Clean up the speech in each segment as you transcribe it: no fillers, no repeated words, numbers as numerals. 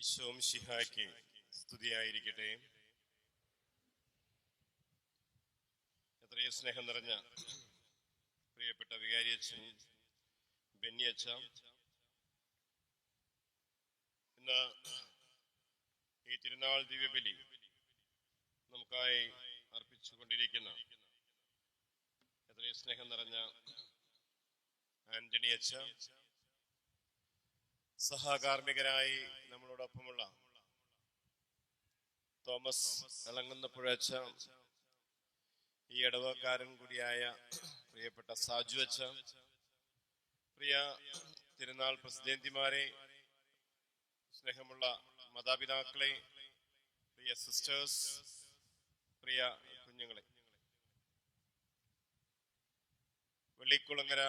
ഈശോ മിശിഹായ്ക്ക് സ്തുതിയായിരിക്കട്ടെ. എത്രയും സ്നേഹം നിറഞ്ഞ പ്രിയപ്പെട്ട വികാരിയച്ഛൻ ബെന്നിയച്ഛ, ഇന്ന് ഈ തിരുനാൾ ദിവ്യബലി നമുക്കായി അർപ്പിച്ചുകൊണ്ടിരിക്കുന്ന എത്രയും സ്നേഹം നിറഞ്ഞ ആന്റണി അച്ഛ, സഹകാർമ്മികരായി നമ്മളോടൊപ്പമുള്ള തോമസ് ഇളങ്ങുന്നപ്പുഴച്ച, ഈ ഇടവക്കാരൻ കൂടിയായ പ്രിയപ്പെട്ട സാജു അച്ഛ, പ്രിയ തിരുനാൾ പ്രസിദ്ധേന്തിമാരെ, സ്നേഹമുള്ള മാതാപിതാക്കളെ, പ്രിയ സിസ്റ്റേഴ്സ്, പ്രിയ കുഞ്ഞുങ്ങളെ, വെള്ളിക്കുളങ്ങര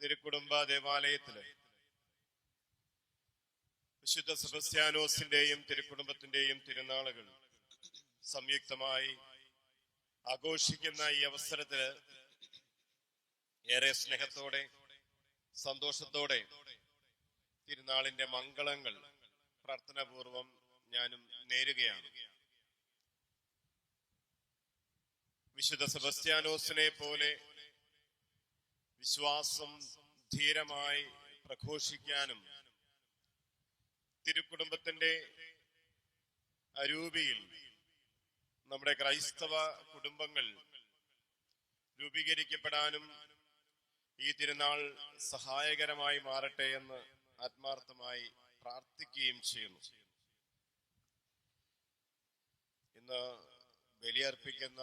തിരുക്കുടുംബ ദേവാലയത്തില് വിശുദ്ധ സെബസ്ത്യാനോസിന്റെയും തിരുക്കുടുംബത്തിന്റെയും തിരുനാളുകൾ സംയുക്തമായി ആഘോഷിക്കുന്ന ഈ അവസരത്തില് ഏറെ സ്നേഹത്തോടെ സന്തോഷത്തോടെ തിരുനാളിന്റെ മംഗളങ്ങൾ പ്രാർത്ഥനാപൂർവം ഞാനും നേരുകയാണ്. വിശുദ്ധ സെബസ്ത്യാനോസിനെ പോലെ വിശ്വാസം ധീരമായി പ്രഘോഷിക്കാനും തിരുക്കുടുംബത്തിന്റെ അരൂപിയിൽ നമ്മുടെ ക്രൈസ്തവ കുടുംബങ്ങൾ രൂപീകരിക്കപ്പെടാനും ഈ തിരുനാൾ സഹായകരമായി മാറട്ടെ എന്ന് ആത്മാർത്ഥമായി പ്രാർത്ഥിക്കുകയും ചെയ്യുന്നു. ഇന്ന് ബലിയർപ്പിക്കുന്ന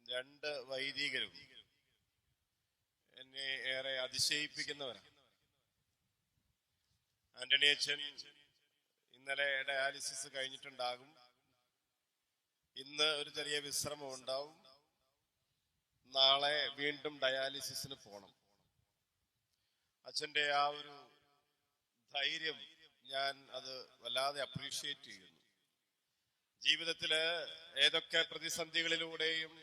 രണ്ട് വൈദികരും എന്നെ ഏറെ അതിശയിപ്പിക്കുന്നവരാണ്. ആന്റണി അച്ഛൻ ഇന്നലെ ഡയാലിസിസ് കഴിഞ്ഞിട്ടുണ്ടാകും. ഇന്ന് ഒരു ചെറിയ വിശ്രമം ഉണ്ടാവും. നാളെ വീണ്ടും ഡയാലിസിസിന് പോണം. അച്ഛൻ്റെ ആ ഒരു ധൈര്യം ഞാൻ അത് വല്ലാതെ അപ്രീഷിയേറ്റ് ചെയ്യുന്നു. ജീവിതത്തില് ഏതൊക്കെ പ്രതിസന്ധികളിലൂടെയും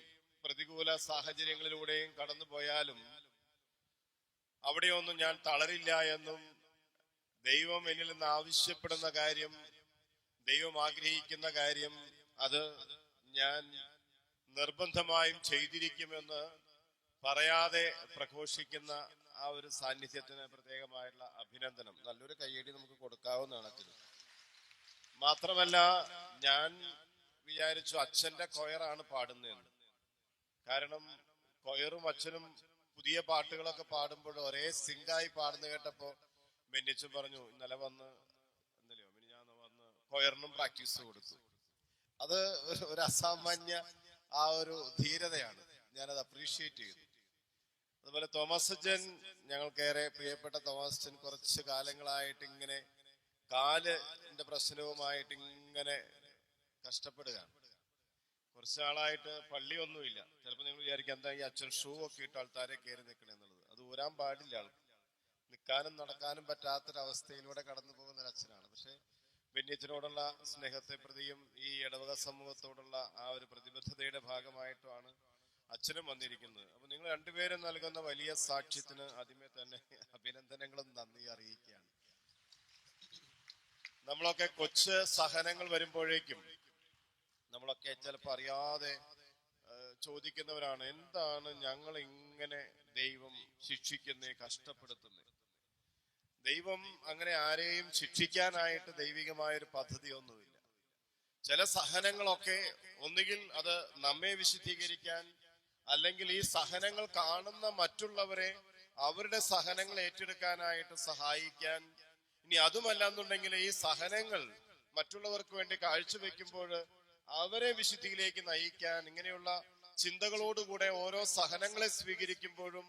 പ്രതികൂല സാഹചര്യങ്ങളിലൂടെയും കടന്നു പോയാലും അവിടെയൊന്നും ഞാൻ തളരില്ല എന്നും ദൈവം എന്നിൽ നിന്ന് ആവശ്യപ്പെടുന്ന കാര്യം, ദൈവം ആഗ്രഹിക്കുന്ന കാര്യം, അത് ഞാൻ നിർബന്ധമായും ചെയ്തിരിക്കുമെന്ന് പറയാതെ പ്രഘോഷിക്കുന്ന ആ ഒരു സാന്നിധ്യത്തിന് പ്രത്യേകമായുള്ള അഭിനന്ദനം. നല്ലൊരു കയ്യടി നമുക്ക് കൊടുക്കാവുന്നതാണ് അച്ഛന്. മാത്രമല്ല, ഞാൻ വിചാരിച്ചു അച്ഛന്റെ കൊയറാണ് പാടുന്നതെന്ന്. കാരണം കൊയറും അച്ഛനും പുതിയ പാട്ടുകളൊക്കെ പാടുമ്പോൾ ഒരേ സിങ്കായി പാടുന്ന കേട്ടപ്പോ ബെന്നിച്ചും പറഞ്ഞു, ഇന്നലെ വന്ന് കൊയറിനും പ്രാക്ടീസ് കൊടുത്തു. അത് ഒരു അസാമാന്യ ആ ഒരു ധീരതയാണ്. ഞാനത് അപ്രീഷിയേറ്റ് ചെയ്യുന്നു. അതുപോലെ തോമസ് അച്ഛൻ, ഞങ്ങൾക്കേറെ പ്രിയപ്പെട്ട തോമസ് അച്ഛൻ കുറച്ച് കാലങ്ങളായിട്ട് ഇങ്ങനെ കാലിന്റെ പ്രശ്നവുമായിട്ട് ഇങ്ങനെ കഷ്ടപ്പെടുകയാണ്. കുറച്ച് നാളായിട്ട് പള്ളിയൊന്നുമില്ല. ചിലപ്പോൾ നിങ്ങൾ വിചാരിക്കും എന്താ ഈ അച്ഛൻ ഷൂ ഒക്കെ ഇട്ട് ആൾക്കാരെ കയറി നിൽക്കണെന്നുള്ളത്. അത് ഊരാൻ പാടില്ല. നിൽക്കാനും നടക്കാനും പറ്റാത്തൊരവസ്ഥയിലൂടെ കടന്നു പോകുന്ന ഒരു അച്ഛനാണ്. പക്ഷെ ബെന്നിയച്ഛനോടുള്ള സ്നേഹത്തെ പ്രതിയും ഈ ഇടവക സമൂഹത്തോടുള്ള ആ ഒരു പ്രതിബദ്ധതയുടെ ഭാഗമായിട്ടാണ് അച്ഛനും വന്നിരിക്കുന്നത്. അപ്പൊ നിങ്ങൾ രണ്ടുപേരും നൽകുന്ന വലിയ സാക്ഷ്യത്തിന് ആദ്യമേ തന്നെ അഭിനന്ദനങ്ങളും നന്ദി അറിയിക്കുകയാണ്. നമ്മളൊക്കെ കൊച്ചു സഹനങ്ങൾ വരുമ്പോഴേക്കും നമ്മളൊക്കെ ചിലപ്പോൾ അറിയാതെ ചോദിക്കുന്നവരാണ്, എന്താണ് ഞങ്ങൾ ഇങ്ങനെ ദൈവം ശിക്ഷിക്കുന്നേ, കഷ്ടപ്പെടുത്തുന്നേ? ദൈവം അങ്ങനെ ആരെയും ശിക്ഷിക്കാനായിട്ട് ദൈവികമായൊരു പദ്ധതിയൊന്നുമില്ല. ചില സഹനങ്ങളൊക്കെ ഒന്നുകിൽ അത് നമ്മെ വിശുദ്ധീകരിക്കാൻ, അല്ലെങ്കിൽ ഈ സഹനങ്ങൾ കാണുന്ന മറ്റുള്ളവരെ അവരുടെ സഹനങ്ങൾ ഏറ്റെടുക്കാനായിട്ട് സഹായിക്കാൻ, ഇനി അതുമല്ലെന്നുണ്ടെങ്കിൽ ഈ സഹനങ്ങൾ മറ്റുള്ളവർക്ക് വേണ്ടി കാഴ്ചവെക്കുമ്പോൾ അവരെ വിശുദ്ധിയിലേക്ക് നയിക്കാൻ, ഇങ്ങനെയുള്ള ചിന്തകളോടുകൂടെ ഓരോ സഹനങ്ങളെ സ്വീകരിക്കുമ്പോഴും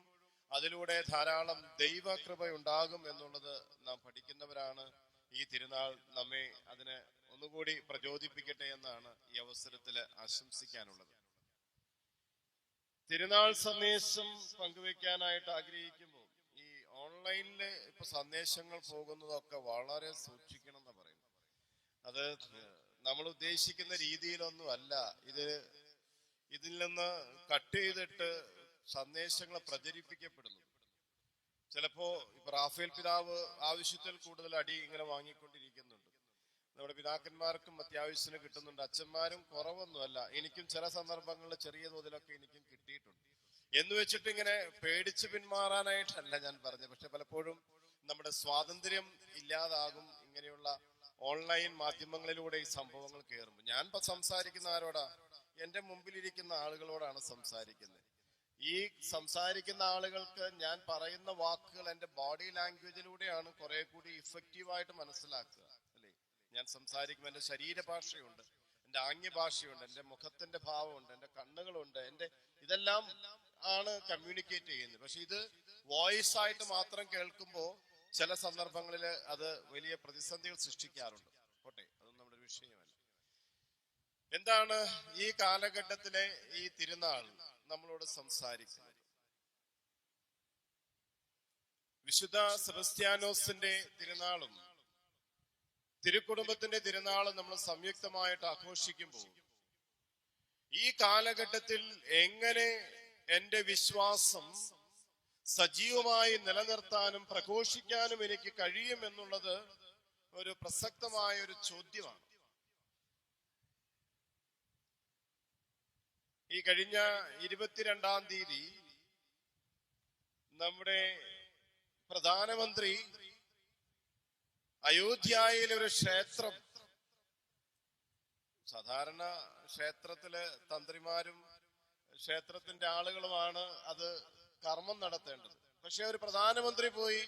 അതിലൂടെ ധാരാളം ദൈവകൃപ ഉണ്ടാകും എന്നുള്ളത് നാം പഠിക്കുന്നവരാണ്. ഈ തിരുനാൾ നമ്മെ അതിനെ ഒന്നുകൂടി പ്രചോദിപ്പിക്കട്ടെ എന്നാണ് ഈ അവസരത്തിൽ ആശംസിക്കാനുള്ളത്. തിരുനാൾ സന്ദേശം പങ്കുവെക്കാനായിട്ട് ആഗ്രഹിക്കുമ്പോൾ ഈ ഓൺലൈനില് ഇപ്പൊ സന്ദേശങ്ങൾ പോകുന്നതൊക്കെ വളരെ സൂക്ഷിക്കണം എന്ന് പറയുന്നു. അത് നമ്മൾ ഉദ്ദേശിക്കുന്ന രീതിയിലൊന്നും അല്ല. ഇതിൽ നിന്ന് കട്ട് ചെയ്തിട്ട് സന്ദേശങ്ങൾ പ്രചരിപ്പിക്കപ്പെടുന്നു. ചിലപ്പോ ഇപ്പൊ റാഫേൽ പിതാവ് ആവശ്യത്തിൽ കൂടുതൽ അടി ഇങ്ങനെ വാങ്ങിക്കൊണ്ടിരിക്കുന്നുണ്ട്. നമ്മുടെ പിതാക്കന്മാർക്കും അത്യാവശ്യത്തിന് കിട്ടുന്നുണ്ട്. അച്ഛന്മാരും കുറവൊന്നുമല്ല. എനിക്കും ചില സന്ദർഭങ്ങളിൽ ചെറിയ തോതിലൊക്കെ എനിക്കും കിട്ടിയിട്ടുണ്ട്. എന്ന് വെച്ചിട്ട് ഇങ്ങനെ പേടിച്ച് പിന്മാറാനായിട്ടല്ല ഞാൻ പറഞ്ഞത്. പക്ഷെ പലപ്പോഴും നമ്മുടെ സ്വാതന്ത്ര്യം ഇല്ലാതാകും ഇങ്ങനെയുള്ള ഓൺലൈൻ മാധ്യമങ്ങളിലൂടെ ഈ സംഭവങ്ങൾ കയറുമ്പോൾ. ഞാൻ ഇപ്പൊ സംസാരിക്കുന്ന ആരോടാ? എന്റെ മുമ്പിലിരിക്കുന്ന ആളുകളോടാണ് സംസാരിക്കുന്നത്. ഈ സംസാരിക്കുന്ന ആളുകൾക്ക് ഞാൻ പറയുന്ന വാക്കുകൾ എന്റെ ബോഡി ലാംഗ്വേജിലൂടെയാണ് കുറെ കൂടി ഇഫക്റ്റീവായിട്ട് മനസ്സിലാക്കുക, അല്ലേ? ഞാൻ സംസാരിക്കുമ്പോൾ എന്റെ ശരീരഭാഷയുണ്ട്, എന്റെ ആംഗ്യഭാഷയുണ്ട്, എന്റെ മുഖത്തിന്റെ ഭാവമുണ്ട്, എന്റെ കണ്ണുകളുണ്ട്, ഇതെല്ലാം ആണ് കമ്മ്യൂണിക്കേറ്റ് ചെയ്യുന്നത്. പക്ഷെ ഇത് വോയിസ് ആയിട്ട് മാത്രം കേൾക്കുമ്പോൾ ചില സന്ദർഭങ്ങളിൽ അത് വലിയ പ്രതിസന്ധികൾ സൃഷ്ടിക്കാറുണ്ട്. പോട്ടെ, അതൊന്നും നമ്മുടെ വിഷയമല്ല. എന്താണ് ഈ കാലഘട്ടത്തിലെ ഈ തിരുനാൾ നമ്മളോട് സംസാരിക്കുന്നത്? വിശുദ്ധ സെബസ്ത്യാനോസിന്റെ തിരുനാളും തിരുക്കുടുംബത്തിന്റെ തിരുനാളും നമ്മൾ സംയുക്തമായിട്ട് ആഘോഷിക്കുമ്പോൾ ഈ കാലഘട്ടത്തിൽ എങ്ങനെ എന്റെ വിശ്വാസം സജീവമായി നിലനിർത്താനും പ്രഘോഷിക്കാനും എനിക്ക് കഴിയുമെന്നുള്ളത് ഒരു പ്രസക്തമായ ഒരു ചോദ്യമാണ്. ഈ കഴിഞ്ഞ 22-ാം തീയതി നമ്മുടെ പ്രധാനമന്ത്രി അയോധ്യയിലെ ഒരു ക്ഷേത്രം, സാധാരണ ക്ഷേത്രത്തിലെ തന്ത്രിമാരും ക്ഷേത്രത്തിന്റെ ആളുകളുമാണ് അത് കർമ്മം നടത്തേണ്ടത്. പക്ഷെ ഒരു പ്രധാനമന്ത്രി പോയി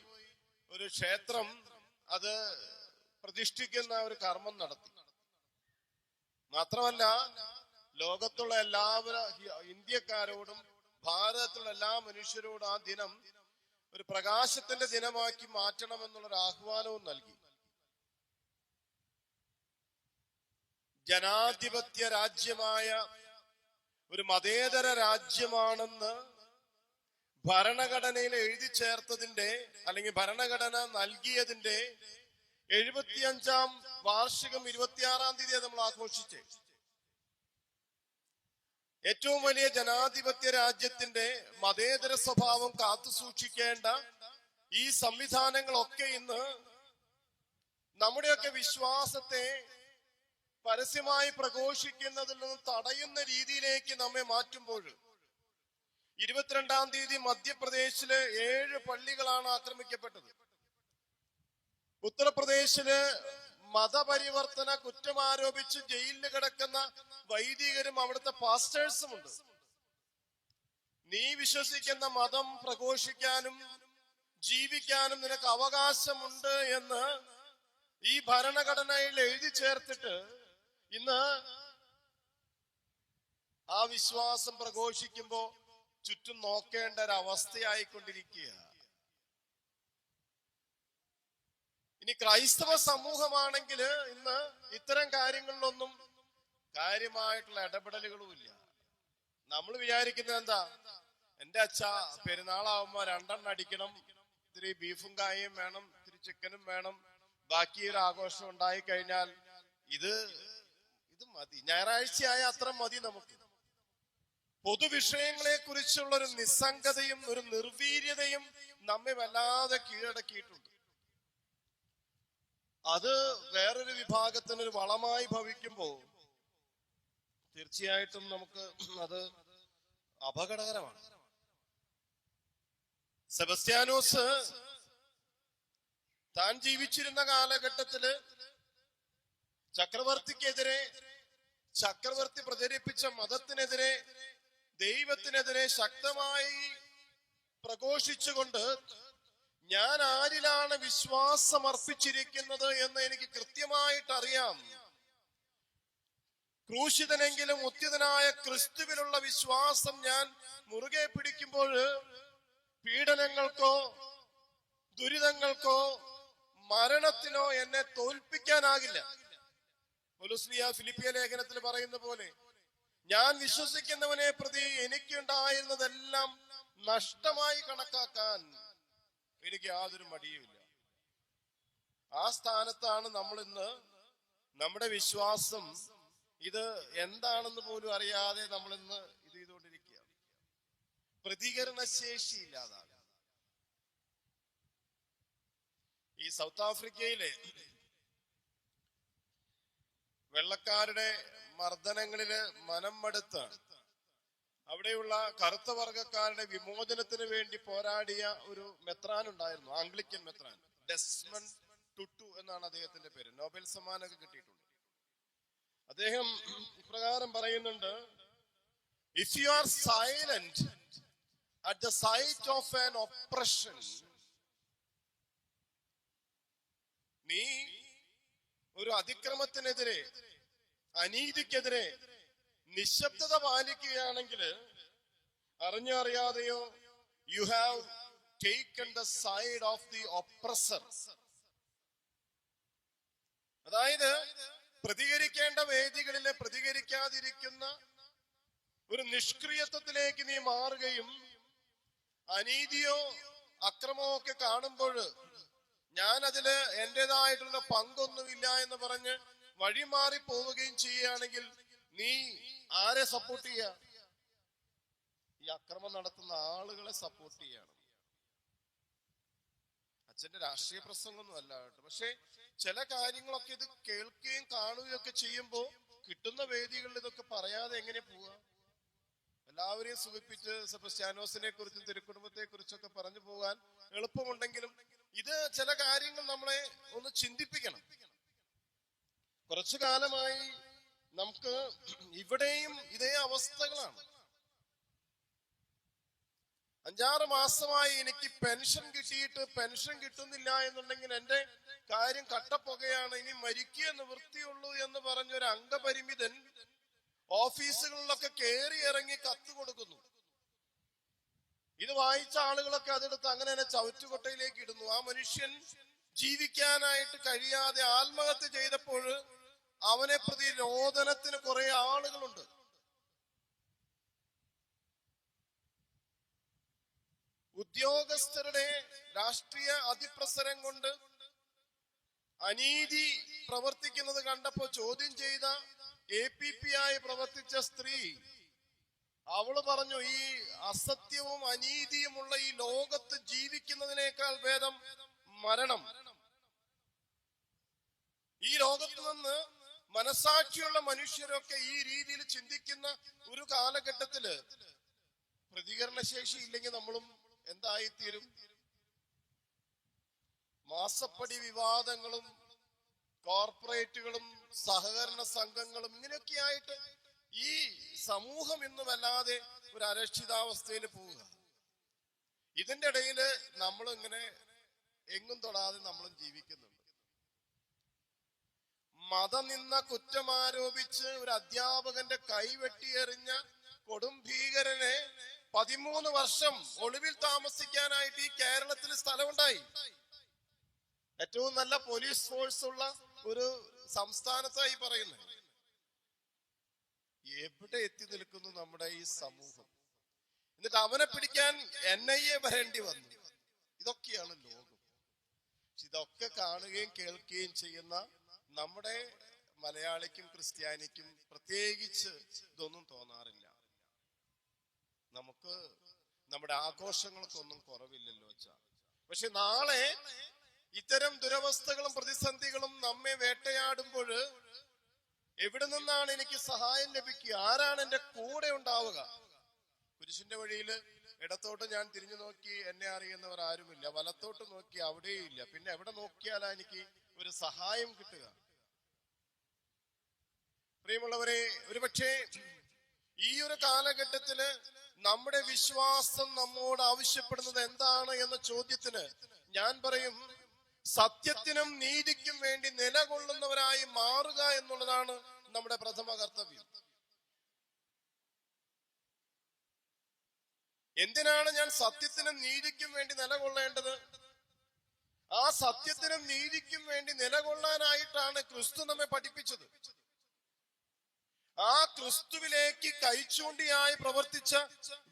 ഒരു ക്ഷേത്രം അത് പ്രതിഷ്ഠിക്കുന്ന ഒരു കർമ്മം നടത്തി. മാത്രമല്ല, ലോകത്തുള്ള എല്ലാവരും ഇന്ത്യക്കാരോടും ഭാരതത്തിലുള്ള എല്ലാ മനുഷ്യരോടും ആ ദിനം ഒരു പ്രകാശത്തിന്റെ ദിനമാക്കി മാറ്റണമെന്നുള്ളൊരു ആഹ്വാനവും നൽകി. ജനാധിപത്യ രാജ്യമായ ഒരു മതേതര രാജ്യമാണെന്ന് ഭരണഘടനയിൽ എഴുതി ചേർത്തതിന്റെ അല്ലെങ്കിൽ ഭരണഘടന നൽകിയതിന്റെ 75-ാം വാർഷികം 26-ാം തീയതി നമ്മൾ ആഘോഷിച്ചേ. ഏറ്റവും വലിയ ജനാധിപത്യ രാജ്യത്തിന്റെ മതേതര സ്വഭാവം കാത്തു സൂക്ഷിക്കേണ്ട ഈ സംവിധാനങ്ങളൊക്കെ ഇന്ന് നമ്മുടെയൊക്കെ വിശ്വാസത്തെ പരസ്യമായി പ്രഘോഷിക്കുന്നതിൽ നിന്ന് തടയുന്ന രീതിയിലേക്ക് നമ്മെ മാറ്റുമ്പോൾ 22-ാം തീയതി മധ്യപ്രദേശിലെ 7 പള്ളികളാണ് ആക്രമിക്കപ്പെട്ടത്. ഉത്തർപ്രദേശില് മതപരിവർത്തന കുറ്റം ആരോപിച്ച് ജയിലിൽ കിടക്കുന്ന വൈദികരും അവിടുത്തെ പാസ്റ്റേഴ്സും ഉണ്ട്. നീ വിശ്വസിക്കുന്ന മതം പ്രഘോഷിക്കാനും ജീവിക്കാനും നിനക്ക് അവകാശമുണ്ട് എന്ന് ഈ ഭരണഘടനയിൽ എഴുതി ചേർത്തിട്ട് ഇന്ന് ആ വിശ്വാസം പ്രഘോഷിക്കുമ്പോ ചുറ്റും നോക്കേണ്ട ഒരു അവസ്ഥയായിക്കൊണ്ടിരിക്കുക. ഇനി ക്രൈസ്തവ സമൂഹമാണെങ്കിൽ ഇന്ന് ഇത്തരം കാര്യങ്ങളിലൊന്നും കാര്യമായിട്ടുള്ള ഇടപെടലുകളും ഇല്ല. നമ്മൾ വിചാരിക്കുന്നത് എന്താ? എന്റെ അച്ഛ പെരുന്നാളാവുമ്പോ 2 എണ്ണം അടിക്കണം, ഇത്തിരി ബീഫും കായും വേണം, ഇത്തിരി ചിക്കനും വേണം, ബാക്കി ഒരു ആഘോഷം ഉണ്ടായി കഴിഞ്ഞാൽ ഇത് മതി, ഞായറാഴ്ചയായ അത്ര മതി. നമുക്ക് പൊതുവിഷയങ്ങളെ കുറിച്ചുള്ള ഒരു നിസ്സംഗതയും ഒരു നിർവീര്യതയും നമ്മെ വല്ലാതെ കീഴടക്കിയിട്ടുണ്ട്. അത് വേറൊരു വിഭാഗത്തിന് ഒരു വളമായി ഭവിക്കുമ്പോൾ തീർച്ചയായിട്ടും നമുക്ക് അത് അപകടകരമാണ്. സെബസ്ത്യാനോസ് താൻ ജീവിച്ചിരുന്ന കാലഘട്ടത്തില് ചക്രവർത്തിക്കെതിരെ, ചക്രവർത്തി പ്രചരിപ്പിച്ച മതത്തിനെതിരെ, ദൈവത്തിനെതിരെ ശക്തമായി പ്രഘോഷിച്ചുകൊണ്ട് ഞാൻ ആരിലാണ് വിശ്വാസം അർപ്പിച്ചിരിക്കുന്നത് എന്ന് എനിക്ക് കൃത്യമായിട്ട് അറിയാം, ക്രൂശിതനെങ്കിലും ഉത്തിതനായ ക്രിസ്തുവിലുള്ള വിശ്വാസം ഞാൻ മുറുകെ പിടിക്കുമ്പോൾ പീഡനങ്ങൾക്കോ ദുരിതങ്ങൾക്കോ മരണത്തിനോ എന്നെ തോൽപ്പിക്കാനാകില്ല. പൗലോസ് ഫിലിപ്പിയ ലേഖനത്തിൽ പറയുന്ന പോലെ ഞാൻ വിശ്വസിക്കുന്നവനെ പ്രതി എനിക്കുണ്ടായിരുന്നതെല്ലാം നഷ്ടമായി കണക്കാക്കാൻ എനിക്ക് യാതൊരു മടിയുമില്ല. ആ സ്ഥാനത്താണ് നമ്മൾ ഇന്ന്. നമ്മുടെ വിശ്വാസം ഇത് എന്താണെന്ന് പോലും അറിയാതെ നമ്മൾ ഇന്ന് ഇത് ചെയ്തുകൊണ്ടിരിക്കുകയാണ്. പ്രതികരണ ശേഷി ഇല്ലാതാകും. ഈ സൗത്ത് ആഫ്രിക്കയിലെ വെള്ളക്കാരുടെ മർദ്ദനങ്ങളില് മനം മടുത്ത അവിടെയുള്ള കറുത്ത വർഗക്കാരുടെ വിമോചനത്തിന് വേണ്ടി പോരാടിയ ഒരു മെത്രാൻ ഉണ്ടായിരുന്നു, ആംഗ്ലിക്കൻ മെത്രാൻ. ഡെസ്മണ്ട് ടുട്ടു എന്നാണ് അദ്ദേഹത്തിന്റെ പേര്. നോബൽ സമ്മാനമൊക്കെ കിട്ടിയിട്ടുണ്ട്. അദ്ദേഹം ഇപ്രകാരം പറയുന്നുണ്ട്: if you are silent at the sight of an oppression, നീ ഒരു അതിക്രമത്തിനെതിരെ, അനീതിക്കെതിരെ നിശബ്ദത പാലിക്കുകയാണെങ്കിൽ അറിഞ്ഞോ അറിയാതെയോ you have taken the side of the oppressor. അതായത് പ്രതികരിക്കേണ്ട വേദികളിലെ പ്രതികരിക്കാതിരിക്കുന്ന ഒരു നിഷ്ക്രിയത്വത്തിലേക്ക് നീ മാറുകയും അനീതിയോ അക്രമോ ഒക്കെ കാണുമ്പോൾ ഞാൻ അതില് എന്റേതായിട്ടുള്ള പങ്കൊന്നുമില്ല എന്ന് പറഞ്ഞ് വഴിമാറി പോവുകയും ചെയ്യുകയാണെങ്കിൽ നീ ആരെ സപ്പോർട്ട് ചെയ്യുക? ഈ അക്രമം നടത്തുന്ന ആളുകളെ സപ്പോർട്ട് ചെയ്യണം. അച്ഛന്റെ രാഷ്ട്രീയ പ്രസംഗമൊന്നും അല്ല കേട്ടോ. പക്ഷെ ചില കാര്യങ്ങളൊക്കെ ഇത് കേൾക്കുകയും കാണുകയും ഒക്കെ ചെയ്യുമ്പോ കിട്ടുന്ന വേദികളിൽ ഇതൊക്കെ പറയാതെ എങ്ങനെ പോവുക? എല്ലാവരെയും സുഖിപ്പിച്ച് സെബസ്ത്യാനോസിനെ കുറിച്ചും തിരുക്കുടുംബത്തെ കുറിച്ചൊക്കെ പറഞ്ഞു പോകാൻ എളുപ്പമുണ്ടെങ്കിലും ഇത് ചില കാര്യങ്ങൾ നമ്മളെ ഒന്ന് ചിന്തിപ്പിക്കണം. കുറച്ചു കാലമായി നമുക്ക് ഇവിടെയും ഇതേ അവസ്ഥകളാണ്. 5-6 മാസമായി എനിക്ക് പെൻഷൻ കിട്ടിയിട്ട് പെൻഷൻ കിട്ടുന്നില്ല എന്നുണ്ടെങ്കിൽ എന്റെ കാര്യം കട്ടപ്പുകയാണ്, ഇനി മരിക്കുക നിവൃത്തിയുള്ളൂ എന്ന് പറഞ്ഞൊരു അംഗപരിമിതൻ ഓഫീസുകളിലൊക്കെ കയറി ഇറങ്ങി കത്ത് കൊടുക്കുന്നു. ഇത് വായിച്ച ആളുകളൊക്കെ അതെടുത്ത് അങ്ങനെ തന്നെ ചവറ്റുകൊട്ടയിലേക്ക് ഇടുന്നു. ആ മനുഷ്യൻ ജീവിക്കാനായിട്ട് കഴിയാതെ ആത്മഹത്യ ചെയ്തപ്പോൾ അവനെ പ്രതി രോദനത്തിന് കുറെ ആളുകളുണ്ട്. ഉദ്യോഗസ്ഥരുടെ രാഷ്ട്രീയ അതിപ്രസരം കൊണ്ട് അനീതി പ്രവർത്തിക്കുന്നത് കണ്ടപ്പോ ചോദ്യം ചെയ്ത APP ആയി പ്രവർത്തിച്ച സ്ത്രീ, അവള് പറഞ്ഞു, ഈ അസത്യവും അനീതിയുമുള്ള ഈ ലോകത്ത് ജീവിക്കുന്നതിനേക്കാൾ ഭേദം മരണം. ഈ ലോകത്ത് നിന്ന് മനസാക്ഷിയുള്ള മനുഷ്യരൊക്കെ ഈ രീതിയിൽ ചിന്തിക്കുന്ന ഒരു കാലഘട്ടത്തില് പ്രതികരണശേഷി ഇല്ലെങ്കിൽ നമ്മളും എന്തായിത്തീരും? മാസപ്പടി വിവാദങ്ങളും കോർപ്പറേറ്റുകളും സഹകരണ സംഘങ്ങളും ഇങ്ങനെയൊക്കെ ആയിട്ട് ഈ സമൂഹം ഇന്ന് വല്ലാതെ ഒരു അരക്ഷിതാവസ്ഥയിൽ പോവുക. ഇതിന്റെ ഇടയില് നമ്മൾ ഇങ്ങനെ എങ്ങും തൊടാതെ നമ്മളും ജീവിക്കുന്നുണ്ട്. മതനിന്ന കുറ്റമാരോപിച്ച് ഒരു അധ്യാപകന്റെ കൈവെട്ടിയെറിഞ്ഞ കൊടും ഭീകരനെ 13 വർഷം ഒളിവിൽ താമസിക്കാനായിട്ട് ഈ കേരളത്തിൽ സ്ഥലമുണ്ടായി. ഏറ്റവും നല്ല പോലീസ് ഫോഴ്സ് ഉള്ള ഒരു സംസ്ഥാനത്തായി പറയുന്നത്. എവിടെ എത്തി നിൽക്കുന്നു നമ്മുടെ ഈ സമൂഹം? എന്നിട്ട് അവനെ പിടിക്കാൻ NIA വരേണ്ടി വന്നു. ഇതൊക്കെയാണ് ലോകം. ഇതൊക്കെ കാണുകയും കേൾക്കുകയും ചെയ്യുന്ന നമ്മുടെ മലയാളിക്കും ക്രിസ്ത്യാനിക്കും പ്രത്യേകിച്ച് ഇതൊന്നും തോന്നാറില്ല. നമുക്ക് നമ്മുടെ ആഘോഷങ്ങൾക്കൊന്നും കുറവില്ലല്ലോ വെച്ചാ. പക്ഷെ നാളെ ഇത്തരം ദുരവസ്ഥകളും പ്രതിസന്ധികളും നമ്മെ വേട്ടയാടുമ്പോൾ എവിടെ നിന്നാണ് എനിക്ക് സഹായം ലഭിക്കുക? ആരാണ് എന്റെ കൂടെ ഉണ്ടാവുക? കുരിശിന്റെ വഴിയില് ഇടത്തോട്ട് ഞാൻ തിരിഞ്ഞു നോക്കി എന്നെ അറിയുന്നവർ ആരുമില്ല, വലത്തോട്ട് നോക്കി അവിടെയും ഇല്ല. പിന്നെ എവിടെ നോക്കിയാലാ എനിക്ക് ഒരു സഹായം കിട്ടുക? പ്രിയമുള്ളവരെ, ഒരുപക്ഷെ ഈ ഒരു കാലഘട്ടത്തില് നമ്മുടെ വിശ്വാസം നമ്മോട് ആവശ്യപ്പെടുന്നത് എന്താണ് എന്ന ചോദ്യത്തിന് ഞാൻ പറയും, സത്യത്തിനും നീതിക്കും വേണ്ടി നിലകൊള്ളുന്നവരായി മാറുക എന്നുള്ളതാണ് നമ്മുടെ പ്രഥമ കർത്തവ്യം. എന്തിനാണ് ഞാൻ സത്യത്തിനും നീതിക്കും വേണ്ടി നിലകൊള്ളേണ്ടത്? ആ സത്യത്തിനും നീതിക്കും വേണ്ടി നിലകൊള്ളാനായിട്ടാണ് ക്രിസ്തു നമ്മെ പഠിപ്പിച്ചത്. ആ ക്രിസ്തുവിലേക്ക് കൈച്ചൂണ്ടിയായി പ്രവർത്തിച്ച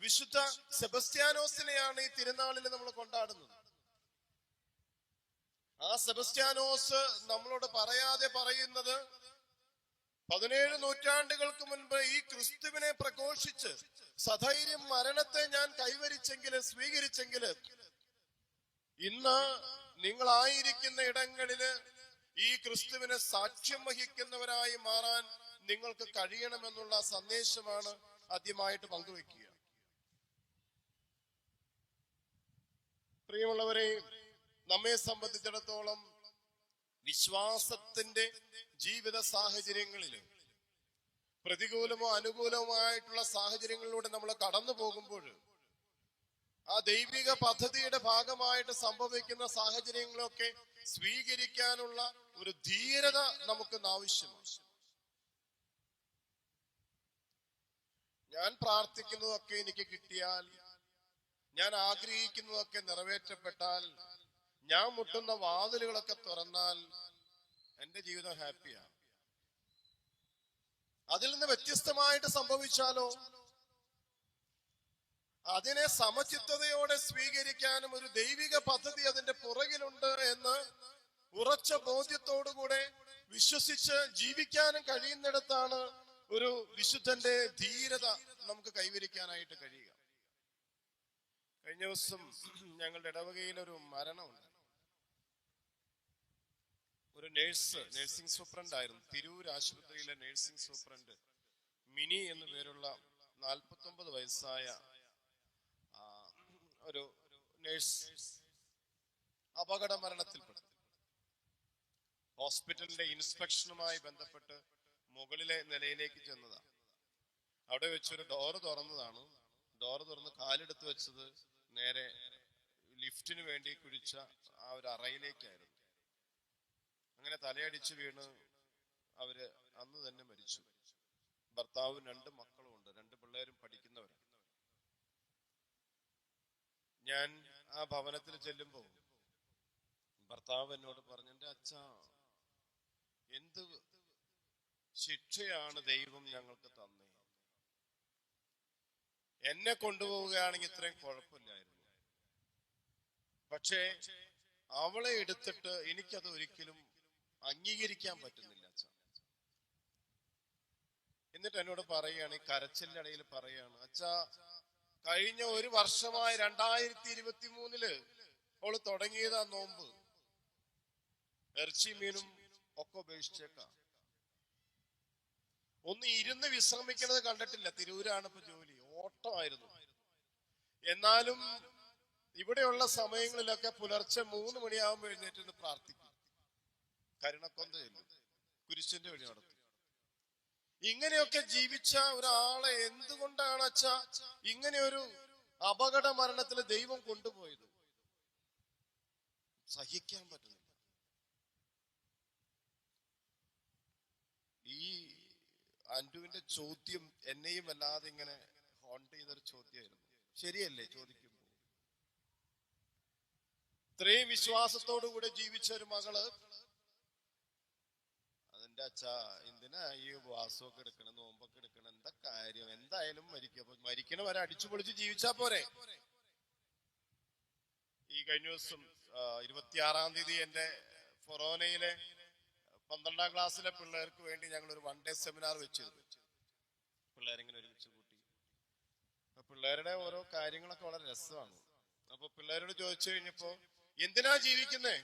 വിശുദ്ധ സെബസ്ത്യാനോസിനെയാണ് ഈ തിരുനാളിൽ നമ്മൾ കൊണ്ടാടുന്നത്. ആ സെബസ്ത്യാനോസ് നമ്മളോട് പറയാതെ പറയുന്നത് 17 നൂറ്റാണ്ടുകൾക്ക് മുൻപ് ഈ ക്രിസ്തുവിനെ പ്രഘോഷിച്ച് സധൈര്യം മരണത്തെ ഞാൻ കൈവരിച്ചെങ്കിൽ, സ്വീകരിച്ചെങ്കിൽ, ഇന്ന് നിങ്ങളായിരിക്കുന്ന ഇടങ്ങളില് ഈ ക്രിസ്തുവിനെ സാക്ഷ്യം വഹിക്കുന്നവരായി മാറാൻ നിങ്ങൾക്ക് കഴിയണമെന്നുള്ള സന്ദേശമാണ് ആദ്യമായിട്ട് പങ്കുവെക്കുക. പ്രിയമുള്ളവരെ, നമ്മെ സംബന്ധിച്ചിടത്തോളം വിശ്വാസത്തിന്റെ ജീവിത സാഹചര്യങ്ങളിൽ പ്രതികൂലമോ അനുകൂലമായിട്ടുള്ള സാഹചര്യങ്ങളിലൂടെ നമ്മൾ കടന്നു പോകുമ്പോൾ ആ ദൈവിക പദ്ധതിയുടെ ഭാഗമായിട്ട് സംഭവിക്കുന്ന സാഹചര്യങ്ങളൊക്കെ സ്വീകരിക്കാനുള്ള ഒരു ധീരത നമുക്കിന്ന് ആവശ്യമാണ്. ഞാൻ പ്രാർത്ഥിക്കുന്നതൊക്കെ എനിക്ക് കിട്ടിയാൽ, ഞാൻ ആഗ്രഹിക്കുന്നതൊക്കെ നിറവേറ്റപ്പെട്ടാൽ, ഞാൻ മുട്ടുന്ന വാതിലുകളൊക്കെ തുറന്നാൽ എന്റെ ജീവിതം ഹാപ്പിയാണ്. അതിൽ നിന്ന് വ്യത്യസ്തമായിട്ട് സംഭവിച്ചാലോ അതിനെ സമചിത്തതയോടെ സ്വീകരിക്കാനും ഒരു ദൈവിക പദ്ധതി അതിന്റെ പുറകിലുണ്ട് എന്ന് ഉറച്ച ബോധ്യത്തോടുകൂടെ വിശ്വസിച്ച് ജീവിക്കാനും കഴിയുന്നിടത്താണ് ഒരു വിശുദ്ധന്റെ ധീരത നമുക്ക് കൈവരിക്കാനായിട്ട് കഴിയുക. കഴിഞ്ഞ ദിവസം ഞങ്ങളുടെ ഇടവകയിൽ ഒരു മരണമുണ്ട്. ഒരു നഴ്സിംഗ് സൂപ്രണ്ട് ആയിരുന്നു. തിരൂർ ആശുപത്രിയിലെ നഴ്സിംഗ് സൂപ്രണ്ട് മിനി എന്നു പേരുള്ള 49 വയസ്സായ ഒരു നഴ്സ് അപകട മരണത്തിൽപ്പെട്ടു. ഹോസ്പിറ്റലിന്റെ ഇൻസ്പെക്ഷനുമായി ബന്ധപ്പെട്ട് മുകളിലെ നിലയിലേക്ക് ചെന്നതാണ്. അവിടെ വെച്ചൊരു ഡോറ് തുറന്നതാണ്. ഡോറ് തുറന്ന് കാലെടുത്ത് വെച്ചത് നേരെ ലിഫ്റ്റിന് വേണ്ടി കുഴിച്ച ആ ഒരു അറയിലേക്കായിരുന്നു. അങ്ങനെ തലയടിച്ച് വീണ് അവര് അന്ന് തന്നെ മരിച്ചു. ഭർത്താവും 2 മക്കളും ഉണ്ട്. 2 പിള്ളേരും പഠിക്കുന്നവരാണ്. ഞാൻ ആ ഭവനത്തിൽ ചെല്ലുമ്പോ ഭർത്താവ് എന്നോട് പറഞ്ഞു, എന്റെ അച്ഛാ, എന്ത് ശിക്ഷയാണ് ദൈവം ഞങ്ങൾക്ക് തന്നേ. എന്നെ കൊണ്ടുപോവുകയാണെങ്കിൽ ഇത്രയും കുഴപ്പമില്ലായിരുന്നു. പക്ഷേ അവളെ എടുത്തിട്ട് എനിക്കത് ഒരിക്കലും അംഗീകരിക്കാൻ പറ്റുന്നില്ല അച്ഛാ. എന്നിട്ട് എന്നോട് പറയുകയാണ്, ഈ കരച്ചിലിന്റെ ഇടയിൽ പറയുകയാണ്, അച്ഛാ, കഴിഞ്ഞ 1 വർഷമായി 2023 അവള് തുടങ്ങിയതാ നോമ്പ്. ഇറച്ചി മീനും ഒക്കെ ഉപേക്ഷിച്ചേക്കാം. ഒന്ന് ഇരുന്ന് വിശ്രമിക്കണത് കണ്ടിട്ടില്ല. തിരൂരാണ് ഇപ്പൊ ജോലി. ഓട്ടമായിരുന്നു. എന്നാലും ഇവിടെയുള്ള സമയങ്ങളിലൊക്കെ പുലർച്ചെ 3 മണിയാകുമ്പോൾ എഴുന്നേറ്റ് പ്രാർത്ഥിക്കും. കരുണക്കൊന്ത ചെല്ലും. കുരിശിന്റെ വഴി നടത്തും. ഇങ്ങനെയൊക്കെ ജീവിച്ച ഒരാളെ എന്തുകൊണ്ടാണ് അച്ഛാ ഇങ്ങനെ ഒരു അപകട മരണത്തിൽ ദൈവം കൊണ്ടുപോയത്? സഹിക്കാൻ പറ്റുന്നില്ല. ഈ ആന്റുവിന്റെ ചോദ്യം എന്നെയും വല്ലാതെ ഇങ്ങനെ ഹോണ്ട് ചെയ്തൊരു ചോദ്യമായിരുന്നു. ശരിയല്ലേ ചോദിക്കുമ്പോ? ഇത്രയും വിശ്വാസത്തോടു കൂടെ ജീവിച്ച ഒരു മകള്, അതിന്റെ അച്ഛാ എന്തിനാ ഈ വാസമൊക്കെ എടുക്കണം, നോമ്പൊക്കെ എടുക്കണം, എന്താ കാര്യം, എന്തായാലും മരിക്കും. അപ്പൊ മരിക്കണ വരെ അടിച്ചു പൊളിച്ച് ജീവിച്ചാ പോരെ. ഈ കഴിഞ്ഞ ദിവസം 26-ാം തീയതി എന്റെ ഫൊറോനയിലെ 12ാം ക്ലാസ്സിലെ പിള്ളേർക്ക് വേണ്ടി ഞങ്ങൾ ഒരു 1 ഡേ സെമിനാർ വെച്ചിരുന്നു. പിള്ളേരിങ്ങനെ ഒരുമിച്ച് കൂട്ടി. അപ്പൊ പിള്ളേരുടെ ഓരോ കാര്യങ്ങളൊക്കെ വളരെ രസമാണ്. അപ്പൊ പിള്ളേരോട് ചോദിച്ചു കഴിഞ്ഞപ്പോ, എന്തിനാ ജീവിക്കുന്നേ?